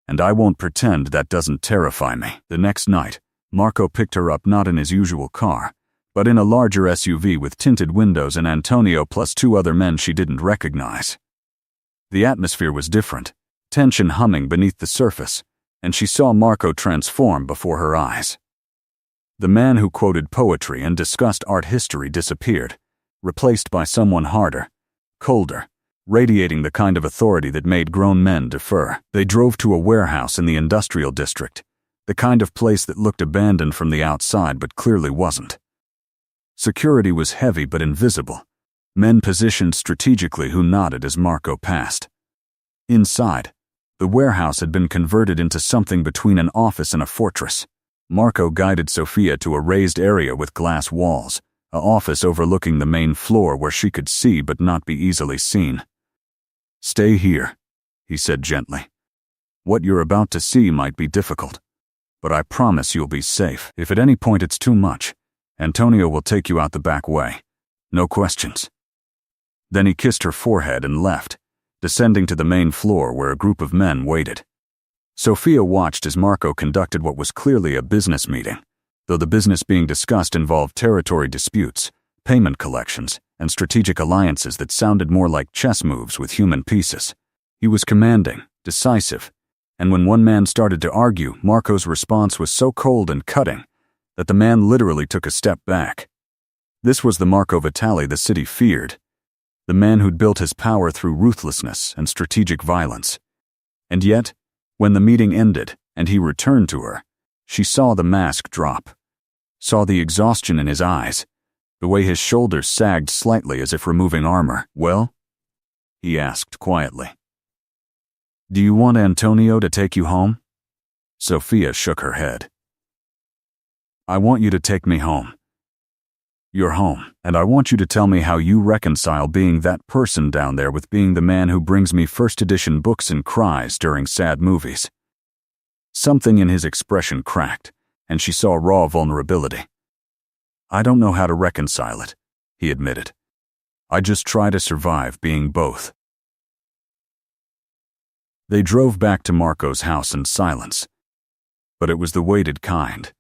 And I won't pretend that doesn't terrify me." The next night, Marco picked her up not in his usual car, but in a larger SUV with tinted windows and Antonio plus 2 other men she didn't recognize. The atmosphere was different, tension humming beneath the surface, and she saw Marco transform before her eyes. The man who quoted poetry and discussed art history disappeared, replaced by someone harder, colder, radiating the kind of authority that made grown men defer. They drove to a warehouse in the industrial district, the kind of place that looked abandoned from the outside but clearly wasn't. Security was heavy but invisible, men positioned strategically who nodded as Marco passed. Inside, the warehouse had been converted into something between an office and a fortress. Marco guided Sophia to a raised area with glass walls, an office overlooking the main floor where she could see but not be easily seen. "Stay here," he said gently. "What you're about to see might be difficult, but I promise you'll be safe. If at any point it's too much, Antonio will take you out the back way. No questions." Then he kissed her forehead and left, descending to the main floor where a group of men waited. Sophia watched as Marco conducted what was clearly a business meeting, though the business being discussed involved territory disputes, payment collections, and strategic alliances that sounded more like chess moves with human pieces. He was commanding, decisive, And when one man started to argue, Marco's response was so cold and cutting that the man literally took a step back. This was the Marco Vitali the city feared, the man who'd built his power through ruthlessness and strategic violence. And yet, when the meeting ended and he returned to her, she saw the mask drop, saw the exhaustion in his eyes, the way his shoulders sagged slightly as if removing armor. "Well?" he asked quietly. "Do you want Antonio to take you home?" Sophia shook her head. "I want you to take me home. You're home, and I want you to tell me how you reconcile being that person down there with being the man who brings me first edition books and cries during sad movies." Something in his expression cracked, and she saw raw vulnerability. "I don't know how to reconcile it," he admitted. "I just try to survive being both." They drove back to Marco's house in silence, but it was the weighted kind,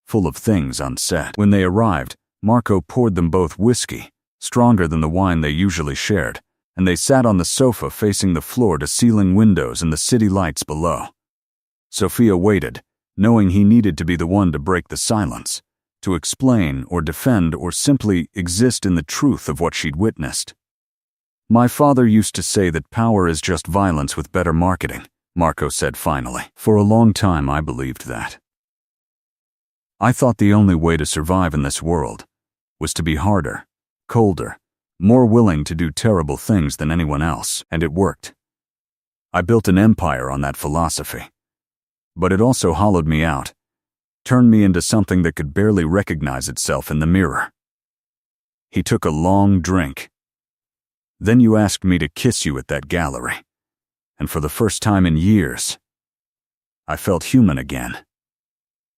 full of things unsaid. When they arrived, Marco poured them both whiskey, stronger than the wine they usually shared, and they sat on the sofa facing the floor-to-ceiling windows and the city lights below. Sophia waited, knowing he needed to be the one to break the silence, to explain or defend or simply exist in the truth of what she'd witnessed. "My father used to say that power is just violence with better marketing," Marco said finally. "For a long time I believed that. I thought the only way to survive in this world was to be harder, colder, more willing to do terrible things than anyone else, and it worked. I built an empire on that philosophy. But it also hollowed me out, turned me into something that could barely recognize itself in the mirror." He took a long drink. "Then you asked me to kiss you at that gallery, and for the first time in years, I felt human again.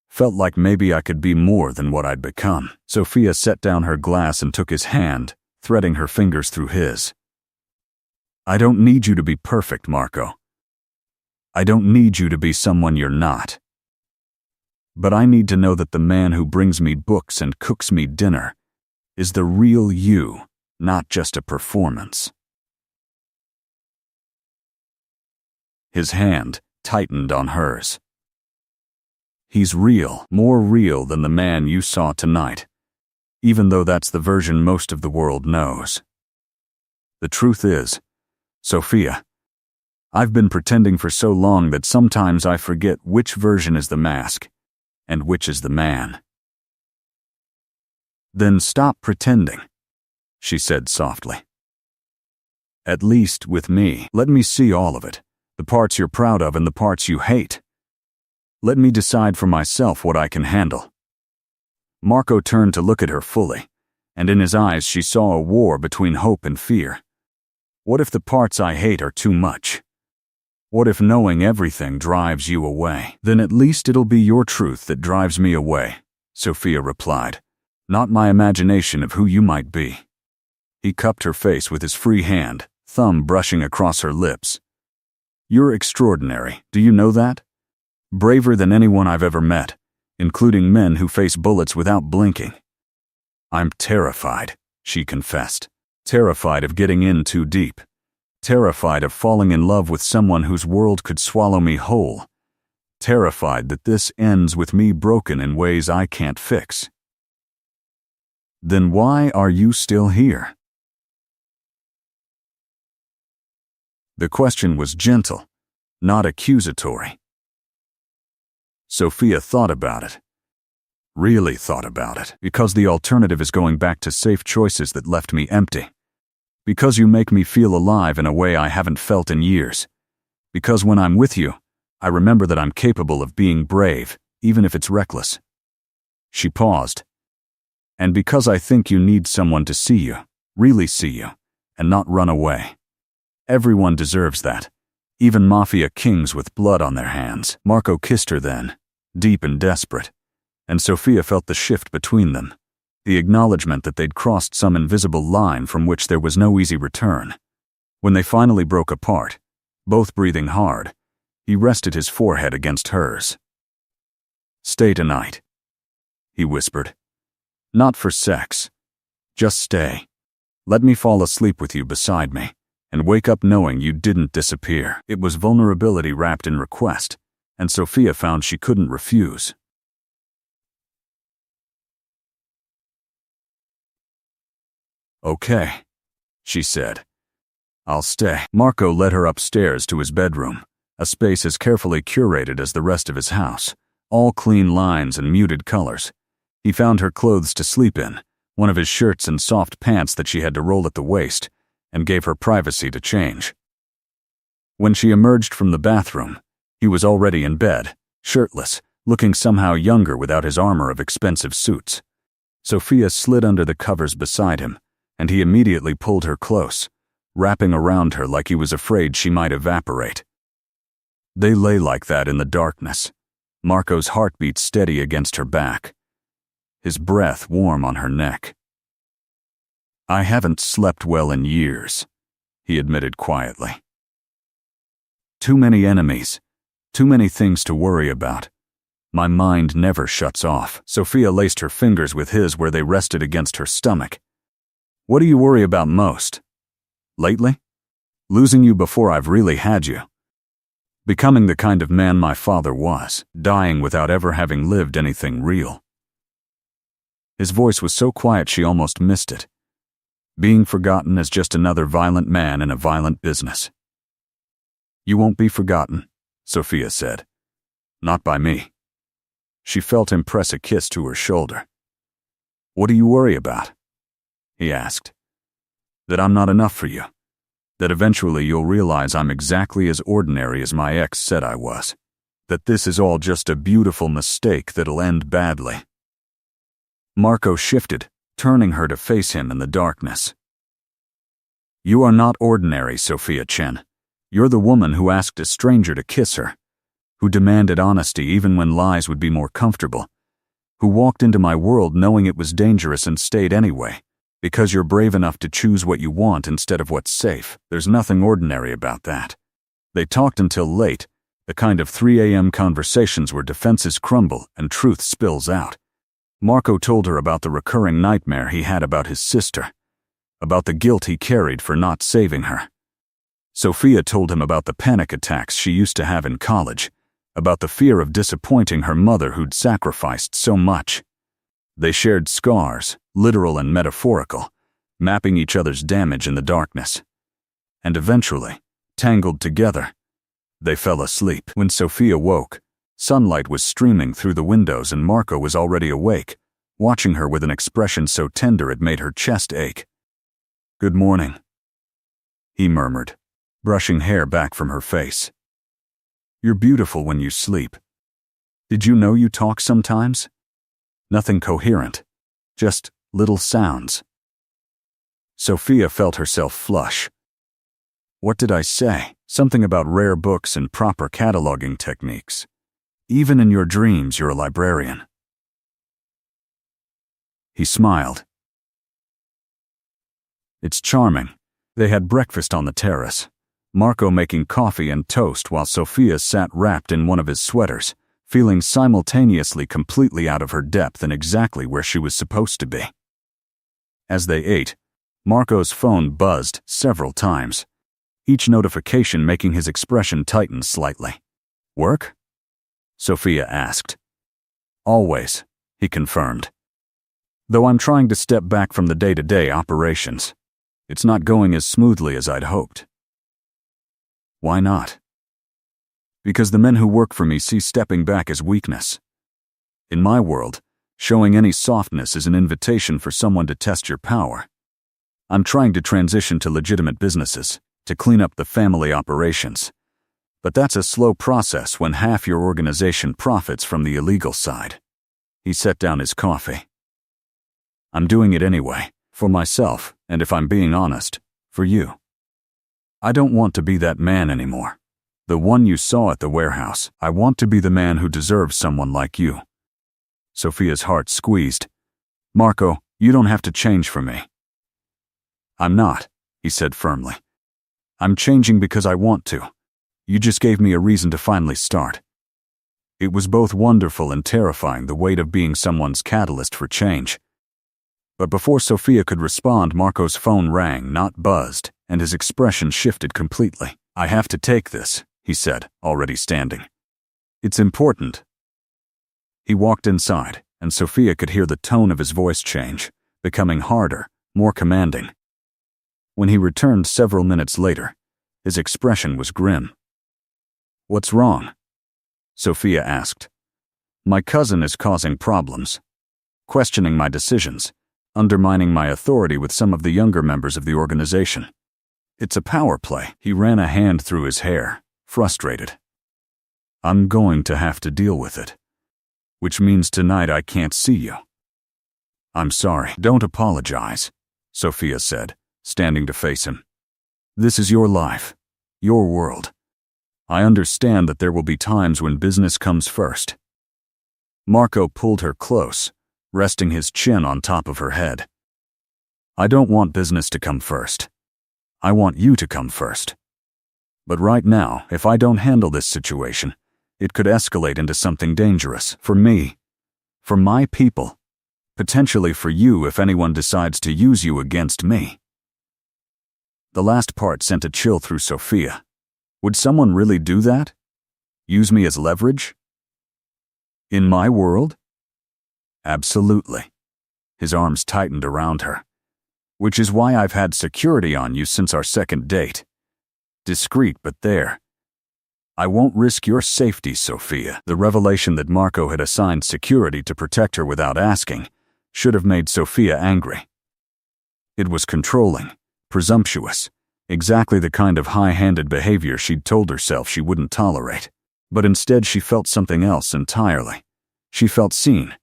Felt like maybe I could be more than what I'd become." Sophia set down her glass and took his hand, threading her fingers through his. "I don't need you to be perfect, Marco. I don't need you to be someone you're not. But I need to know that the man who brings me books and cooks me dinner is the real you, not just a performance." His hand tightened on hers. "He's real, more real than the man you saw tonight, even though that's the version most of the world knows. The truth is, Sophia, I've been pretending for so long that sometimes I forget which version is the mask and which is the man." "Then stop pretending," she said softly. "At least with me. Let me see all of it, the parts you're proud of and the parts you hate. Let me decide for myself what I can handle." Marco turned to look at her fully, and in his eyes she saw a war between hope and fear. "What if the parts I hate are too much? What if knowing everything drives you away?" "Then at least it'll be your truth that drives me away," Sophia replied, "not my imagination of who you might be." He cupped her face with his free hand, thumb brushing across her lips. "You're extraordinary, do you know that? Braver than anyone I've ever met, including men who face bullets without blinking." "I'm terrified," she confessed. "Terrified of getting in too deep. Terrified of falling in love with someone whose world could swallow me whole. Terrified that this ends with me broken in ways I can't fix." "Then why are you still here?" The question was gentle, not accusatory. Sophia thought about it. Really thought about it. "Because the alternative is going back to safe choices that left me empty. Because you make me feel alive in a way I haven't felt in years. Because when I'm with you, I remember that I'm capable of being brave, even if it's reckless." She paused. "And because I think you need someone to see you, really see you, and not run away. Everyone deserves that, even Mafia kings with blood on their hands." Marco kissed her then, deep and desperate, and Sophia felt the shift between them, the acknowledgement that they'd crossed some invisible line from which there was no easy return. When they finally broke apart, both breathing hard, he rested his forehead against hers. "Stay tonight," he whispered. "Not for sex. Just stay. Let me fall asleep with you beside me, and wake up knowing you didn't disappear. It was vulnerability wrapped in request, and Sophia found she couldn't refuse. "Okay," she said. "I'll stay." Marco led her upstairs to his bedroom, a space as carefully curated as the rest of his house, all clean lines and muted colors. He found her clothes to sleep in, one of his shirts and soft pants that she had to roll at the waist, and gave her privacy to change. When she emerged from the bathroom, he was already in bed, shirtless, looking somehow younger without his armor of expensive suits. Sophia slid under the covers beside him, and he immediately pulled her close, wrapping around her like he was afraid she might evaporate. They lay like that in the darkness, Marco's heartbeat steady against her back, his breath warm on her neck. "I haven't slept well in years," he admitted quietly. "Too many enemies, too many things to worry about. My mind never shuts off." Sophia laced her fingers with his where they rested against her stomach. "What do you worry about most? Lately? Losing you before I've really had you. Becoming the kind of man my father was, dying without ever having lived anything real." His voice was so quiet she almost missed it. Being forgotten as just another violent man in a violent business. "You won't be forgotten," Sophia said. "Not by me." She felt him press a kiss to her shoulder. "What do you worry about?" he asked. "That I'm not enough for you. That eventually you'll realize I'm exactly as ordinary as my ex said I was. That this is all just a beautiful mistake that'll end badly." Marco shifted, turning her to face him in the darkness. "You are not ordinary, Sophia Chen. You're the woman who asked a stranger to kiss her, who demanded honesty even when lies would be more comfortable, who walked into my world knowing it was dangerous and stayed anyway, because you're brave enough to choose what you want instead of what's safe. There's nothing ordinary about that." They talked until late, the kind of 3 a.m. conversations where defenses crumble and truth spills out. Marco told her about the recurring nightmare he had about his sister, about the guilt he carried for not saving her. Sophia told him about the panic attacks she used to have in college, about the fear of disappointing her mother who'd sacrificed so much. They shared scars, literal and metaphorical, mapping each other's damage in the darkness. And eventually, tangled together, they fell asleep. When Sophia woke, sunlight was streaming through the windows and Marco was already awake, watching her with an expression so tender it made her chest ache. "Good morning," he murmured, brushing hair back from her face. "You're beautiful when you sleep. Did you know you talk sometimes? Nothing coherent, just little sounds." Sophia felt herself flush. "What did I say? Something about rare books and proper cataloging techniques. Even in your dreams, you're a librarian." He smiled. "It's charming." They had breakfast on the terrace, Marco making coffee and toast while Sophia sat wrapped in one of his sweaters, feeling simultaneously completely out of her depth and exactly where she was supposed to be. As they ate, Marco's phone buzzed several times, each notification making his expression tighten slightly. "Work?" Sophia asked. "Always," he confirmed. "Though I'm trying to step back from the day-to-day operations. It's not going as smoothly as I'd hoped." "Why not?" "Because the men who work for me see stepping back as weakness. In my world, showing any softness is an invitation for someone to test your power. I'm trying to transition to legitimate businesses, to clean up the family operations. But that's a slow process when half your organization profits from the illegal side." He set down his coffee. "I'm doing it anyway, for myself, and if I'm being honest, for you. I don't want to be that man anymore. The one you saw at the warehouse. I want to be the man who deserves someone like you." Sophia's heart squeezed. "Marco, you don't have to change for me." "I'm not," he said firmly. "I'm changing because I want to. You just gave me a reason to finally start." It was both wonderful and terrifying, the weight of being someone's catalyst for change. But before Sophia could respond, Marco's phone rang, not buzzed, and his expression shifted completely. "I have to take this," he said, already standing. "It's important." He walked inside, and Sophia could hear the tone of his voice change, becoming harder, more commanding. When he returned several minutes later, his expression was grim. "What's wrong?" Sophia asked. "My cousin is causing problems, questioning my decisions, undermining my authority with some of the younger members of the organization. It's a power play." He ran a hand through his hair, frustrated. "I'm going to have to deal with it. Which means tonight I can't see you." "I'm sorry." "Don't apologize," Sophia said, standing to face him. "This is your life, your world. I understand that there will be times when business comes first." Marco pulled her close, resting his chin on top of her head. "I don't want business to come first. I want you to come first. But right now, if I don't handle this situation, it could escalate into something dangerous for me, for my people, potentially for you if anyone decides to use you against me." The last part sent a chill through Sophia. Would someone really do that? Use me as leverage? In my world? Absolutely. His arms tightened around her. "Which is why I've had security on you since our second date. Discreet, but there. I won't risk your safety, Sophia." The revelation that Marco had assigned security to protect her without asking should have made Sophia angry. It was controlling, presumptuous, exactly the kind of high-handed behavior she'd told herself she wouldn't tolerate. But instead she felt something else entirely. She felt seen,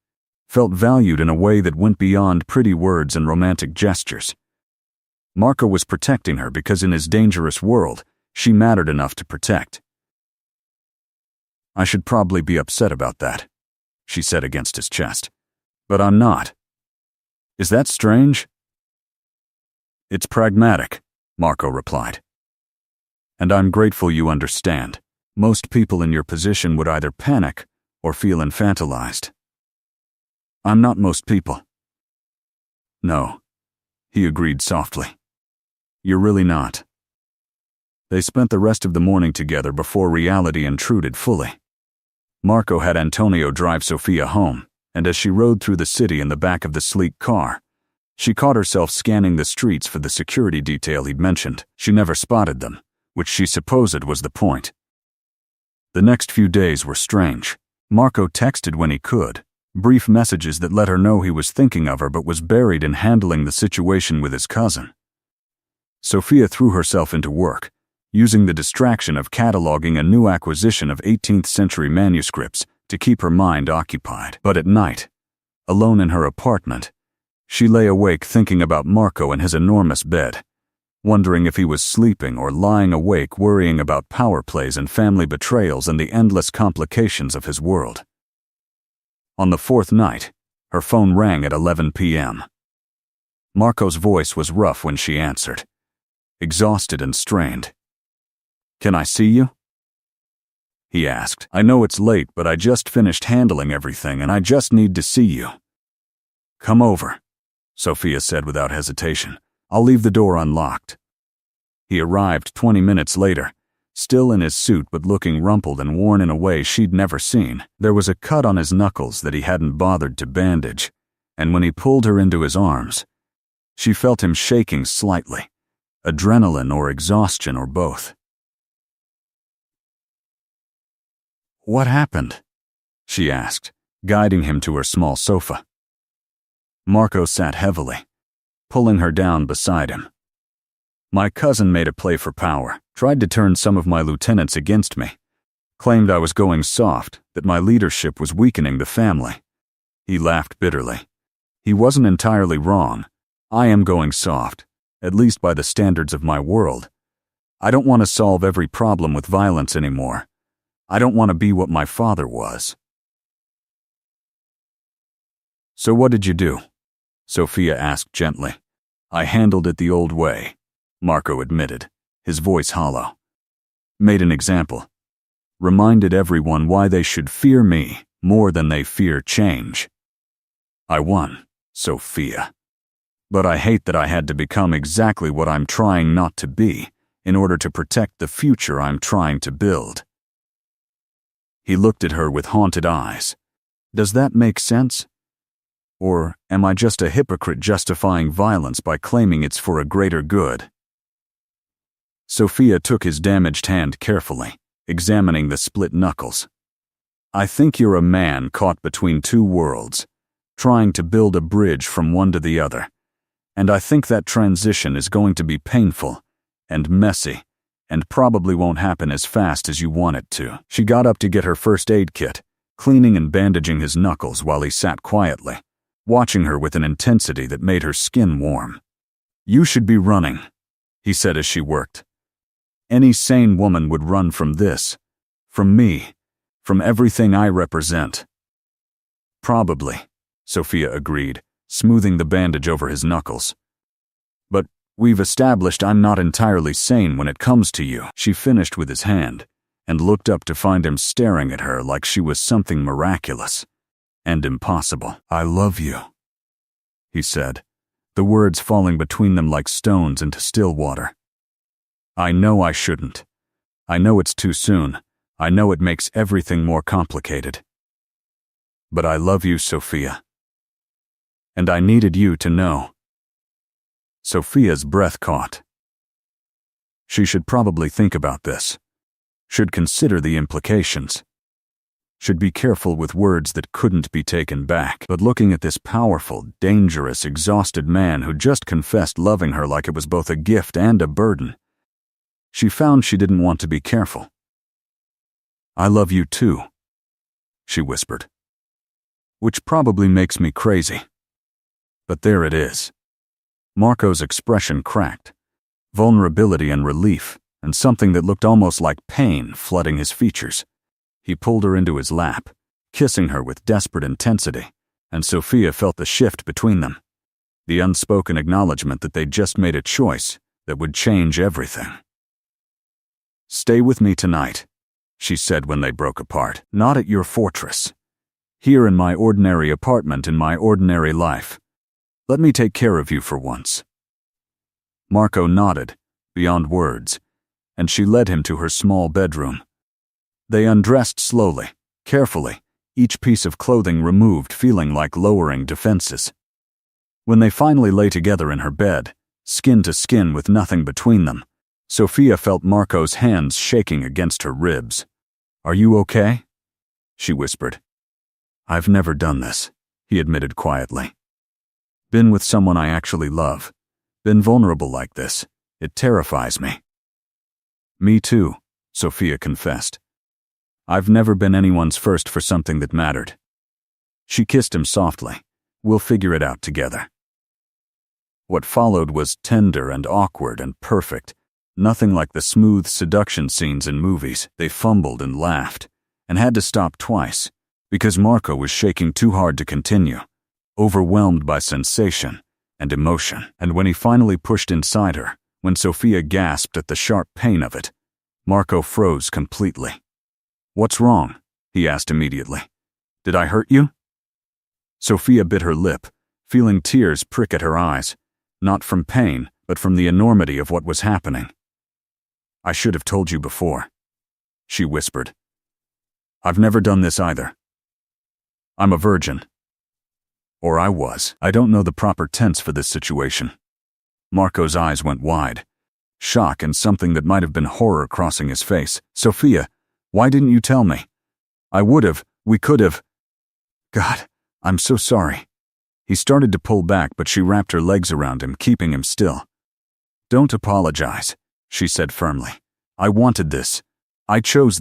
felt valued in a way that went beyond pretty words and romantic gestures. Marco was protecting her because in his dangerous world, she mattered enough to protect. "I should probably be upset about that," she said against his chest. "But I'm not. Is that strange?" "It's pragmatic," Marco replied. "And I'm grateful you understand. Most people in your position would either panic or feel infantilized. I'm not most people." "No," he agreed softly. "You're really not." They spent the rest of the morning together before reality intruded fully. Marco had Antonio drive Sophia home, and as she rode through the city in the back of the sleek car, she caught herself scanning the streets for the security detail he'd mentioned. She never spotted them, which she supposed was the point. The next few days were strange. Marco texted when he could, brief messages that let her know he was thinking of her but was buried in handling the situation with his cousin. Sophia threw herself into work, using the distraction of cataloging a new acquisition of 18th-century manuscripts to keep her mind occupied. But at night, alone in her apartment, she lay awake thinking about Marco and his enormous bed, wondering if he was sleeping or lying awake worrying about power plays and family betrayals and the endless complications of his world. On the fourth night, her phone rang at 11 p.m. Marco's voice was rough when she answered, exhausted and strained. "Can I see you?" he asked. "I know it's late, but I just finished handling everything and I just need to see you." "Come over," Sophia said without hesitation. "I'll leave the door unlocked." He arrived 20 minutes later, still in his suit but looking rumpled and worn in a way she'd never seen. There was a cut on his knuckles that he hadn't bothered to bandage, and when he pulled her into his arms, she felt him shaking slightly, adrenaline or exhaustion or both. "What happened?" she asked, guiding him to her small sofa. Marco sat heavily, pulling her down beside him. "My cousin made a play for power, tried to turn some of my lieutenants against me, claimed I was going soft, that my leadership was weakening the family." He laughed bitterly. "He wasn't entirely wrong. I am going soft, at least by the standards of my world. I don't want to solve every problem with violence anymore. I don't want to be what my father was." "So what did you do?" Sophia asked gently. "I handled it the old way," Marco admitted, his voice hollow. "Made an example. Reminded everyone why they should fear me more than they fear change. I won, Sophia." But I hate that I had to become exactly what I'm trying not to be in order to protect the future I'm trying to build. He looked at her with haunted eyes. Does that make sense? Or am I just a hypocrite justifying violence by claiming it's for a greater good? Sophia took his damaged hand carefully, examining the split knuckles. I think you're a man caught between two worlds, trying to build a bridge from one to the other. And I think that transition is going to be painful and messy, and probably won't happen as fast as you want it to. She got up to get her first aid kit, cleaning and bandaging his knuckles while he sat quietly, watching her with an intensity that made her skin warm. You should be running, he said as she worked. Any sane woman would run from this, from me, from everything I represent. Probably, Sophia agreed, smoothing the bandage over his knuckles. But we've established I'm not entirely sane when it comes to you, she finished with his hand, and looked up to find him staring at her like she was something miraculous and impossible. I love you, he said, the words falling between them like stones into still water. I know I shouldn't. I know it's too soon. I know it makes everything more complicated. But I love you, Sophia. And I needed you to know. Sophia's breath caught. She should probably think about this. Should consider the implications. Should be careful with words that couldn't be taken back. But looking at this powerful, dangerous, exhausted man who just confessed loving her like it was both a gift and a burden, she found she didn't want to be careful. I love you too, she whispered. Which probably makes me crazy. But there it is. Marco's expression cracked. Vulnerability and relief, and something that looked almost like pain flooding his features. He pulled her into his lap, kissing her with desperate intensity, and Sophia felt the shift between them. The unspoken acknowledgement that they'd just made a choice that would change everything. Stay with me tonight, she said when they broke apart. Not at your fortress. Here in my ordinary apartment in my ordinary life. Let me take care of you for once. Marco nodded, beyond words, and she led him to her small bedroom. They undressed slowly, carefully, each piece of clothing removed feeling like lowering defenses. When they finally lay together in her bed, skin to skin with nothing between them, Sophia felt Marco's hands shaking against her ribs. Are you okay? She whispered. I've never done this, he admitted quietly. Been with someone I actually love. Been vulnerable like this. It terrifies me. Me too, Sophia confessed. I've never been anyone's first for something that mattered. She kissed him softly. We'll figure it out together. What followed was tender and awkward and perfect. Nothing like the smooth seduction scenes in movies. They fumbled and laughed, and had to stop twice, because Marco was shaking too hard to continue, overwhelmed by sensation and emotion. And when he finally pushed inside her, when Sophia gasped at the sharp pain of it, Marco froze completely. What's wrong? He asked immediately. Did I hurt you? Sophia bit her lip, feeling tears prick at her eyes, not from pain, but from the enormity of what was happening. I should have told you before, she whispered. I've never done this either. I'm a virgin. Or I was. I don't know the proper tense for this situation. Marco's eyes went wide. Shock and something that might have been horror crossing his face. Sophia, why didn't you tell me? I would have. We could have. God, I'm so sorry. He started to pull back, but she wrapped her legs around him, keeping him still. Don't apologize, she said firmly. I wanted this. I chose